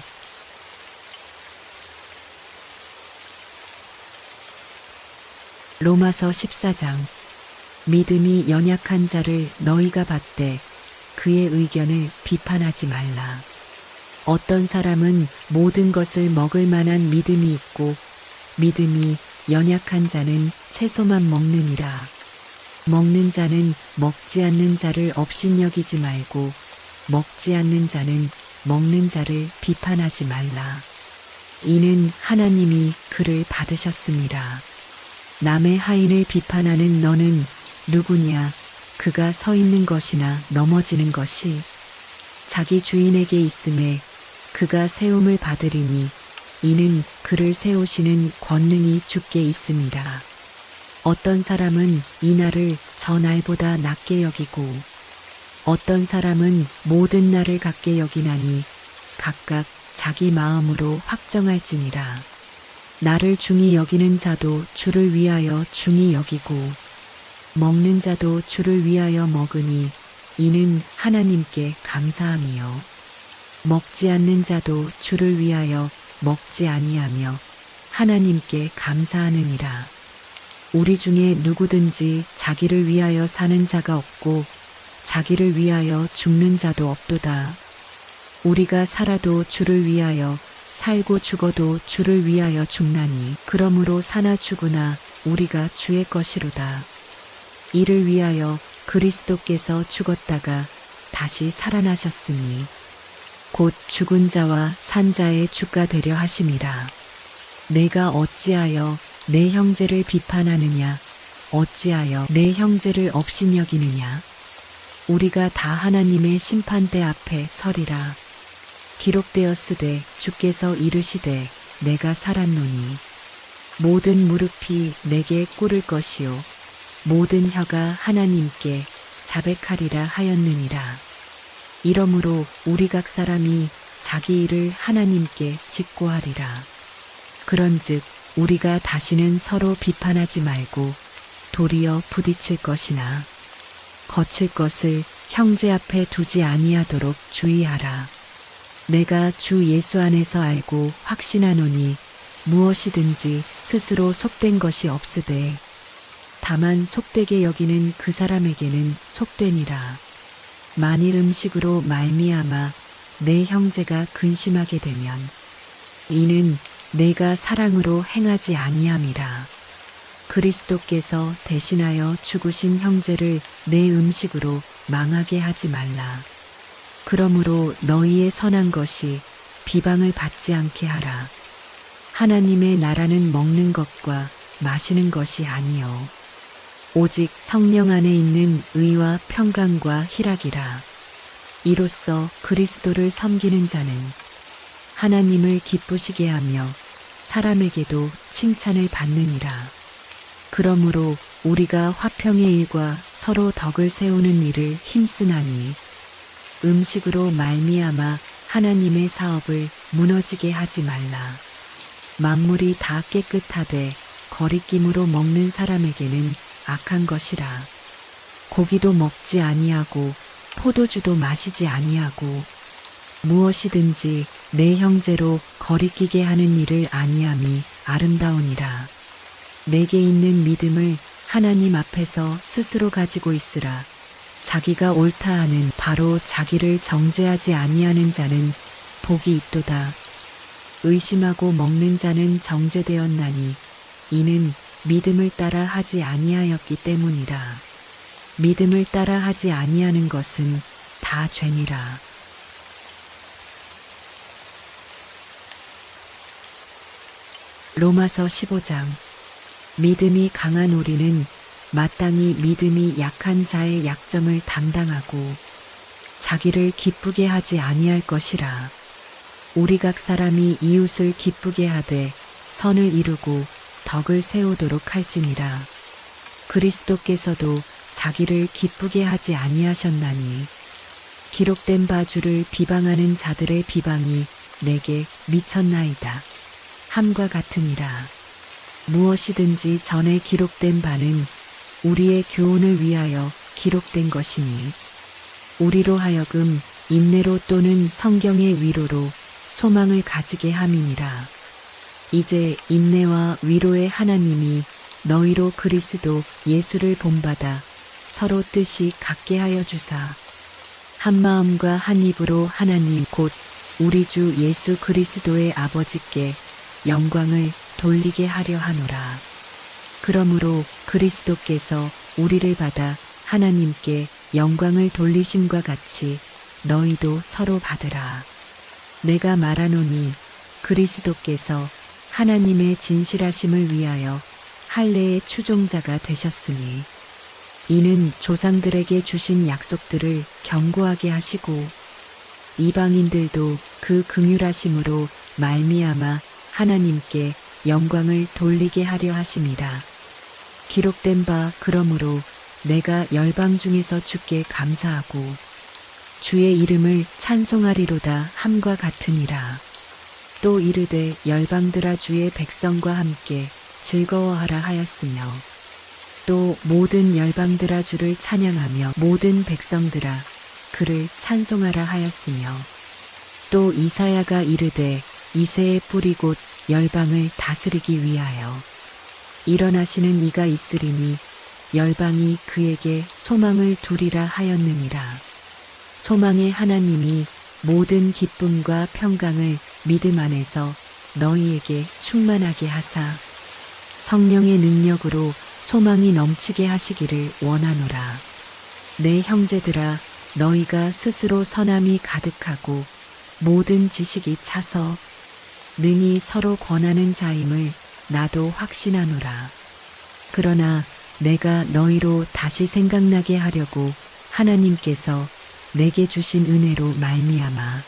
로마서 14장. 믿음이 연약한 자를 너희가 받되 그의 의견을 비판하지 말라. 어떤 사람은 모든 것을 먹을 만한 믿음이 있고 믿음이 연약한 자는 채소만 먹느니라. 먹는 자는 먹지 않는 자를 업신여기지 말고 먹지 않는 자는 먹는 자를 비판하지 말라. 이는 하나님이 그를 받으셨습니다. 남의 하인을 비판하는 너는 누구냐? 그가 서 있는 것이나 넘어지는 것이 자기 주인에게 있음에 그가 세움을 받으리니 이는 그를 세우시는 권능이 주께 있습니다. 어떤 사람은 이 날을 저 날보다 낮게 여기고 어떤 사람은 모든 날을 같게 여기나니 각각 자기 마음으로 확정할지니라. 나를 중히 여기는 자도 주를 위하여 중히 여기고 먹는 자도 주를 위하여 먹으니 이는 하나님께 감사함이요 먹지 않는 자도 주를 위하여 먹지 아니하며 하나님께 감사하느니라. 우리 중에 누구든지 자기를 위하여 사는 자가 없고 자기를 위하여 죽는 자도 없도다. 우리가 살아도 주를 위하여 살고 죽어도 주를 위하여 죽나니 그러므로 사나 죽으나 우리가 주의 것이로다. 이를 위하여 그리스도께서 죽었다가 다시 살아나셨으니 곧 죽은 자와 산 자의 주가 되려 하심이라. 내가 어찌하여 내 형제를 비판하느냐 어찌하여 내 형제를 업신여기느냐. 우리가 다 하나님의 심판대 앞에 서리라. 기록되었으되 주께서 이르시되 내가 살았노니 모든 무릎이 내게 꿇을 것이요 모든 혀가 하나님께 자백하리라 하였느니라. 이러므로 우리 각 사람이 자기 일을 하나님께 직고하리라. 그런즉 우리가 다시는 서로 비판하지 말고 도리어 부딪힐 것이나 거칠 것을 형제 앞에 두지 아니하도록 주의하라. 내가 주 예수 안에서 알고 확신하노니 무엇이든지 스스로 속된 것이 없으되 다만 속되게 여기는 그 사람에게는 속되니라. 만일 음식으로 말미암아 내 형제가 근심하게 되면 이는 내가 사랑으로 행하지 아니함이라. 그리스도께서 대신하여 죽으신 형제를 내 음식으로 망하게 하지 말라. 그러므로 너희의 선한 것이 비방을 받지 않게 하라. 하나님의 나라는 먹는 것과 마시는 것이 아니요 오직 성령 안에 있는 의와 평강과 희락이라. 이로써 그리스도를 섬기는 자는 하나님을 기쁘시게 하며 사람에게도 칭찬을 받느니라. 그러므로 우리가 화평의 일과 서로 덕을 세우는 일을 힘쓰나니 음식으로 말미암아 하나님의 사업을 무너지게 하지 말라. 만물이 다 깨끗하되 거리낌으로 먹는 사람에게는 악한 것이라. 고기도 먹지 아니하고 포도주도 마시지 아니하고 무엇이든지 내 형제로 거리끼게 하는 일을 아니함이 아름다우니라. 내게 있는 믿음을 하나님 앞에서 스스로 가지고 있으라. 자기가 옳다 하는 바로 자기를 정죄하지 아니하는 자는 복이 있도다. 의심하고 먹는 자는 정죄되었나니 이는 믿음을 따라 하지 아니하였기 때문이라. 믿음을 따라 하지 아니하는 것은 다 죄니라. 로마서 15장. 믿음이 강한 우리는 마땅히 믿음이 약한 자의 약점을 담당하고 자기를 기쁘게 하지 아니할 것이라. 우리 각 사람이 이웃을 기쁘게 하되 선을 이루고 덕을 세우도록 할지니라. 그리스도께서도 자기를 기쁘게 하지 아니하셨나니 기록된 바 주를 비방하는 자들의 비방이 내게 미쳤나이다 함과 같으니라. 무엇이든지 전에 기록된 바는 우리의 교훈을 위하여 기록된 것이니 우리로 하여금 인내로 또는 성경의 위로로 소망을 가지게 함이니라. 이제 인내와 위로의 하나님이 너희로 그리스도 예수를 본받아 서로 뜻이 같게 하여 주사 한 마음과 한 입으로 하나님 곧 우리 주 예수 그리스도의 아버지께 영광을 돌리게 하려 하노라. 그러므로 그리스도께서 우리를 받아 하나님께 영광을 돌리심과 같이 너희도 서로 받으라. 내가 말하노니 그리스도께서 하나님의 진실하심을 위하여 할례의 추종자가 되셨으니 이는 조상들에게 주신 약속들을 견고하게 하시고 이방인들도 그 긍휼하심으로 말미암아 하나님께 영광을 돌리게 하려 하심이라. 기록된 바 그러므로 내가 열방 중에서 주께 감사하고 주의 이름을 찬송하리로다 함과 같으니라. 또 이르되 열방들아 주의 백성과 함께 즐거워하라 하였으며 또 모든 열방들아 주를 찬양하며 모든 백성들아 그를 찬송하라 하였으며 또 이사야가 이르되 이새의 뿌리 곧 열방을 다스리기 위하여 일어나시는 이가 있으리니 열방이 그에게 소망을 두리라 하였느니라. 소망의 하나님이 모든 기쁨과 평강을 믿음 안에서 너희에게 충만하게 하사 성령의 능력으로 소망이 넘치게 하시기를 원하노라. 내 형제들아 너희가 스스로 선함이 가득하고 모든 지식이 차서 능히 서로 권하는 자임을 나도 확신하노라. 그러나 내가 너희로 다시 생각나게 하려고 하나님께서 내게 주신 은혜로 말미암아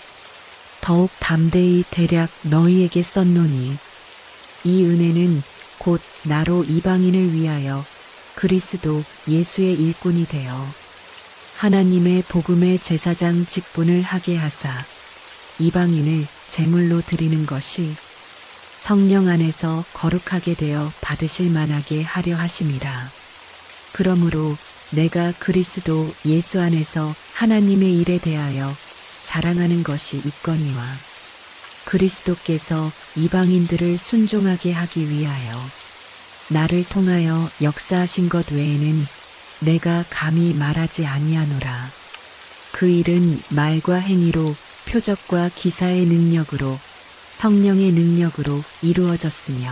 더욱 담대히 대략 너희에게 썼노니 이 은혜는 곧 나로 이방인을 위하여 그리스도 예수의 일꾼이 되어 하나님의 복음의 제사장 직분을 하게 하사 이방인을 제물로 드리는 것이 성령 안에서 거룩하게 되어 받으실 만하게 하려 하심이라. 그러므로 내가 그리스도 예수 안에서 하나님의 일에 대하여 자랑하는 것이 있거니와 그리스도께서 이방인들을 순종하게 하기 위하여 나를 통하여 역사하신 것 외에는 내가 감히 말하지 아니하노라. 그 일은 말과 행위로 표적과 기사의 능력으로 성령의 능력으로 이루어졌으며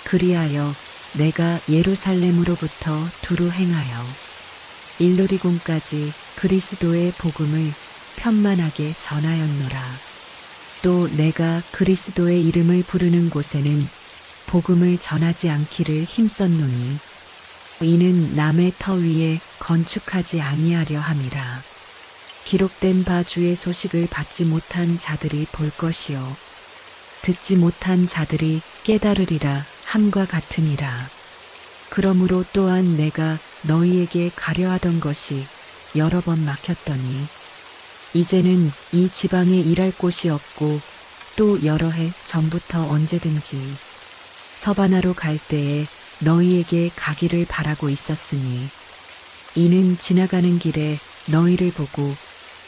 그리하여 내가 예루살렘으로부터 두루 행하여 일루리곤까지 그리스도의 복음을 편만하게 전하였노라. 또 내가 그리스도의 이름을 부르는 곳에는 복음을 전하지 않기를 힘썼노니 이는 남의 터 위에 건축하지 아니하려 함이라. 기록된 바 주의 소식을 받지 못한 자들이 볼 것이요 듣지 못한 자들이 깨달으리라 함과 같으니라. 그러므로 또한 내가 너희에게 가려하던 것이 여러 번 막혔더니 이제는 이 지방에 일할 곳이 없고 또 여러 해 전부터 언제든지 서바나로 갈 때에 너희에게 가기를 바라고 있었으니 이는 지나가는 길에 너희를 보고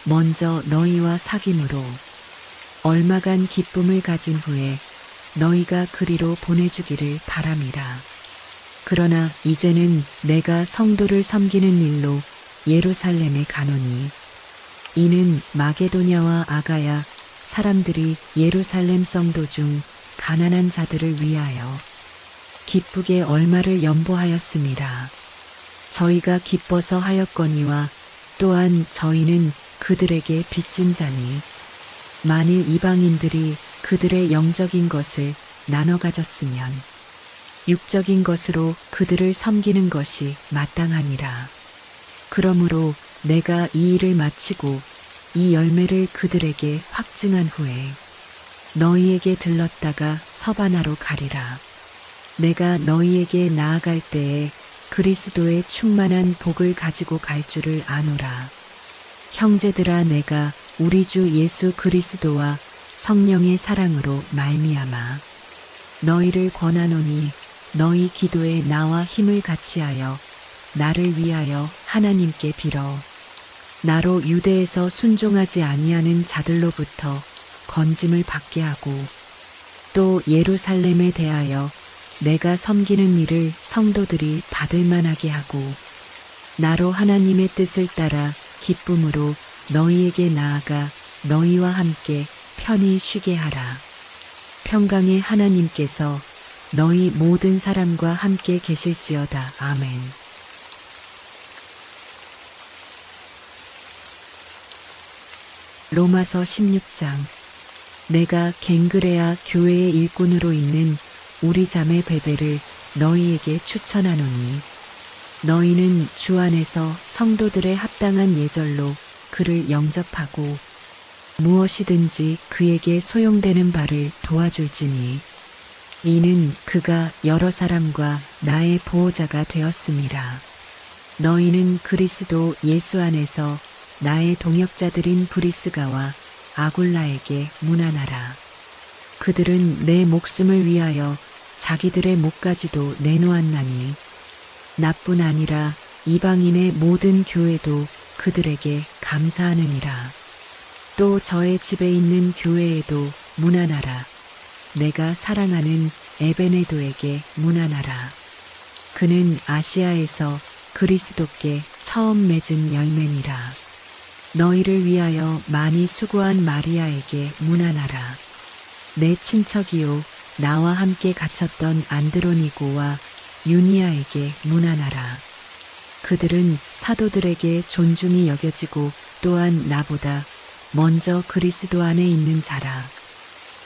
먼저 너희와 사귐으로 얼마간 기쁨을 가진 후에 너희가 그리로 보내주기를 바람이라. 그러나 이제는 내가 성도를 섬기는 일로 예루살렘에 가노니 이는 마게도냐와 아가야 사람들이 예루살렘 성도 중 가난한 자들을 위하여 기쁘게 얼마를 연보하였음이라. 저희가 기뻐서 하였거니와 또한 저희는 그들에게 빚진 자니 만일 이방인들이 그들의 영적인 것을 나눠 가졌으면 육적인 것으로 그들을 섬기는 것이 마땅하니라. 그러므로 내가 이 일을 마치고 이 열매를 그들에게 확증한 후에 너희에게 들렀다가 서바나로 가리라. 내가 너희에게 나아갈 때에 그리스도의 충만한 복을 가지고 갈 줄을 아노라. 형제들아 내가 우리 주 예수 그리스도와 성령의 사랑으로 말미암아 너희를 권하노니 너희 기도에 나와 힘을 같이하여 나를 위하여 하나님께 빌어 나로 유대에서 순종하지 아니하는 자들로부터 건짐을 받게 하고 또 예루살렘에 대하여 내가 섬기는 일을 성도들이 받을 만하게 하고 나로 하나님의 뜻을 따라 기쁨으로 너희에게 나아가 너희와 함께 편히 쉬게 하라. 평강의 하나님께서 너희 모든 사람과 함께 계실지어다. 아멘. 로마서 16장. 내가 갱그레아 교회의 일꾼으로 있는 우리 자매 베베를 너희에게 추천하노니 너희는 주 안에서 성도들의 합당한 예절로 그를 영접하고 무엇이든지 그에게 소용되는 바를 도와줄지니 이는 그가 여러 사람과 나의 보호자가 되었음이라. 너희는 그리스도 예수 안에서 나의 동역자들인 브리스가와 아굴라에게 문안하라. 그들은 내 목숨을 위하여 자기들의 목까지도 내놓았나니 나뿐 아니라 이방인의 모든 교회도 그들에게 감사하느니라. 또 저의 집에 있는 교회에도 문안하라. 내가 사랑하는 에베네도에게 문안하라. 그는 아시아에서 그리스도께 처음 맺은 열매니라. 너희를 위하여 많이 수고한 마리아에게 문안하라. 내 친척이요 나와 함께 갇혔던 안드로니고와 유니아에게 문안하라. 그들은 사도들에게 존중이 여겨지고 또한 나보다 먼저 그리스도 안에 있는 자라.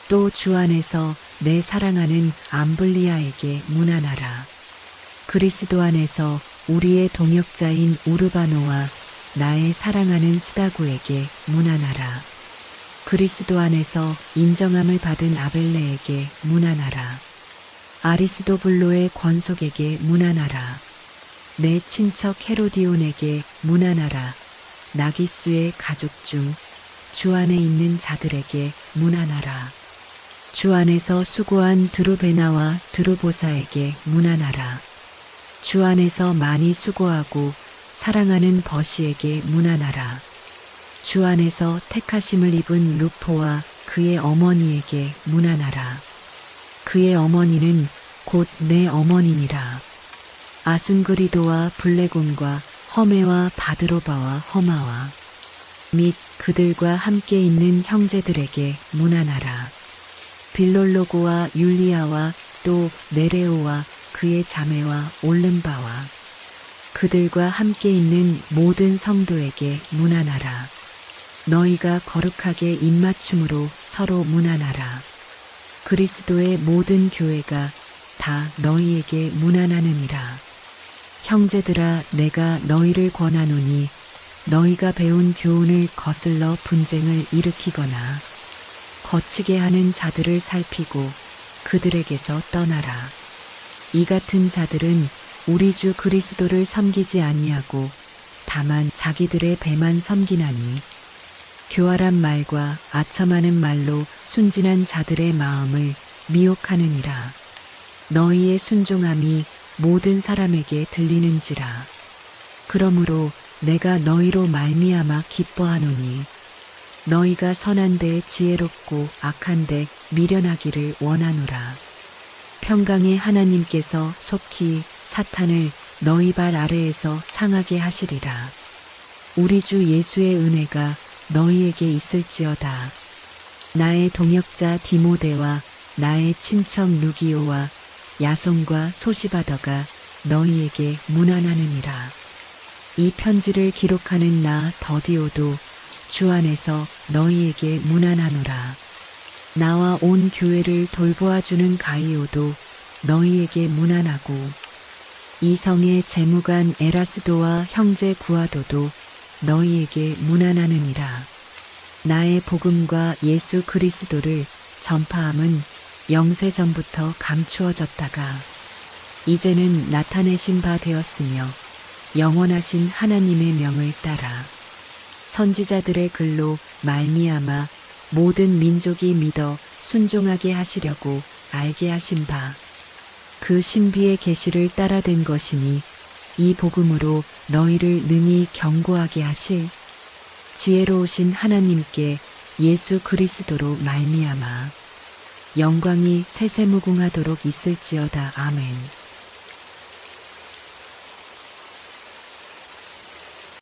또 주 안에서 내 사랑하는 암블리아에게 문안하라. 그리스도 안에서 우리의 동역자인 우르바노와 나의 사랑하는 스다고에게 문안하라. 그리스도 안에서 인정함을 받은 아벨레에게 문안하라. 아리스도블로의 권속에게 문안하라. 내 친척 헤로디온에게 문안하라. 나기수의 가족 중 주 안에 있는 자들에게 문안하라. 주 안에서 수고한 드루베나와 드루보사에게 문안하라. 주 안에서 많이 수고하고 사랑하는 버시에게 문안하라. 주 안에서 택하심을 입은 루포와 그의 어머니에게 문안하라. 그의 어머니는 곧 내 어머니니라. 아순그리도와 블레곤과 허메와 바드로바와 허마와 및 그들과 함께 있는 형제들에게 문안하라. 빌롤로고와 율리아와 또 네레오와 그의 자매와 올름바와 그들과 함께 있는 모든 성도에게 문안하라. 너희가 거룩하게 입맞춤으로 서로 문안하라. 그리스도의 모든 교회가 다 너희에게 문안하느니라. 형제들아 내가 너희를 권하노니 너희가 배운 교훈을 거슬러 분쟁을 일으키거나 거치게 하는 자들을 살피고 그들에게서 떠나라. 이 같은 자들은 우리 주 그리스도를 섬기지 아니하고 다만 자기들의 배만 섬기나니 교활한 말과 아첨하는 말로 순진한 자들의 마음을 미혹하느니라. 너희의 순종함이 모든 사람에게 들리는지라. 그러므로 내가 너희로 말미암아 기뻐하노니 너희가 선한데 지혜롭고 악한데 미련하기를 원하노라. 평강의 하나님께서 속히 사탄을 너희 발 아래에서 상하게 하시리라. 우리 주 예수의 은혜가 너희에게 있을지어다. 나의 동역자 디모데와 나의 친척 루기오와 야손과 소시바더가 너희에게 문안하느니라. 이 편지를 기록하는 나 더디오도 주 안에서 너희에게 문안하노라. 나와 온 교회를 돌보아주는 가이오도 너희에게 문안하고 이 성의 재무관 에라스도와 형제 구아도도 너희에게 문안하느니라. 나의 복음과 예수 그리스도를 전파함은 영세전부터 감추어졌다가 이제는 나타내신 바 되었으며 영원하신 하나님의 명을 따라 선지자들의 글로 말미암아 모든 민족이 믿어 순종하게 하시려고 알게 하신 바 그 신비의 계시를 따라 된 것이니 이 복음으로 너희를 능히 견고하게 하실 지혜로우신 하나님께 예수 그리스도로 말미암아 영광이 세세무궁하도록 있을지어다. 아멘.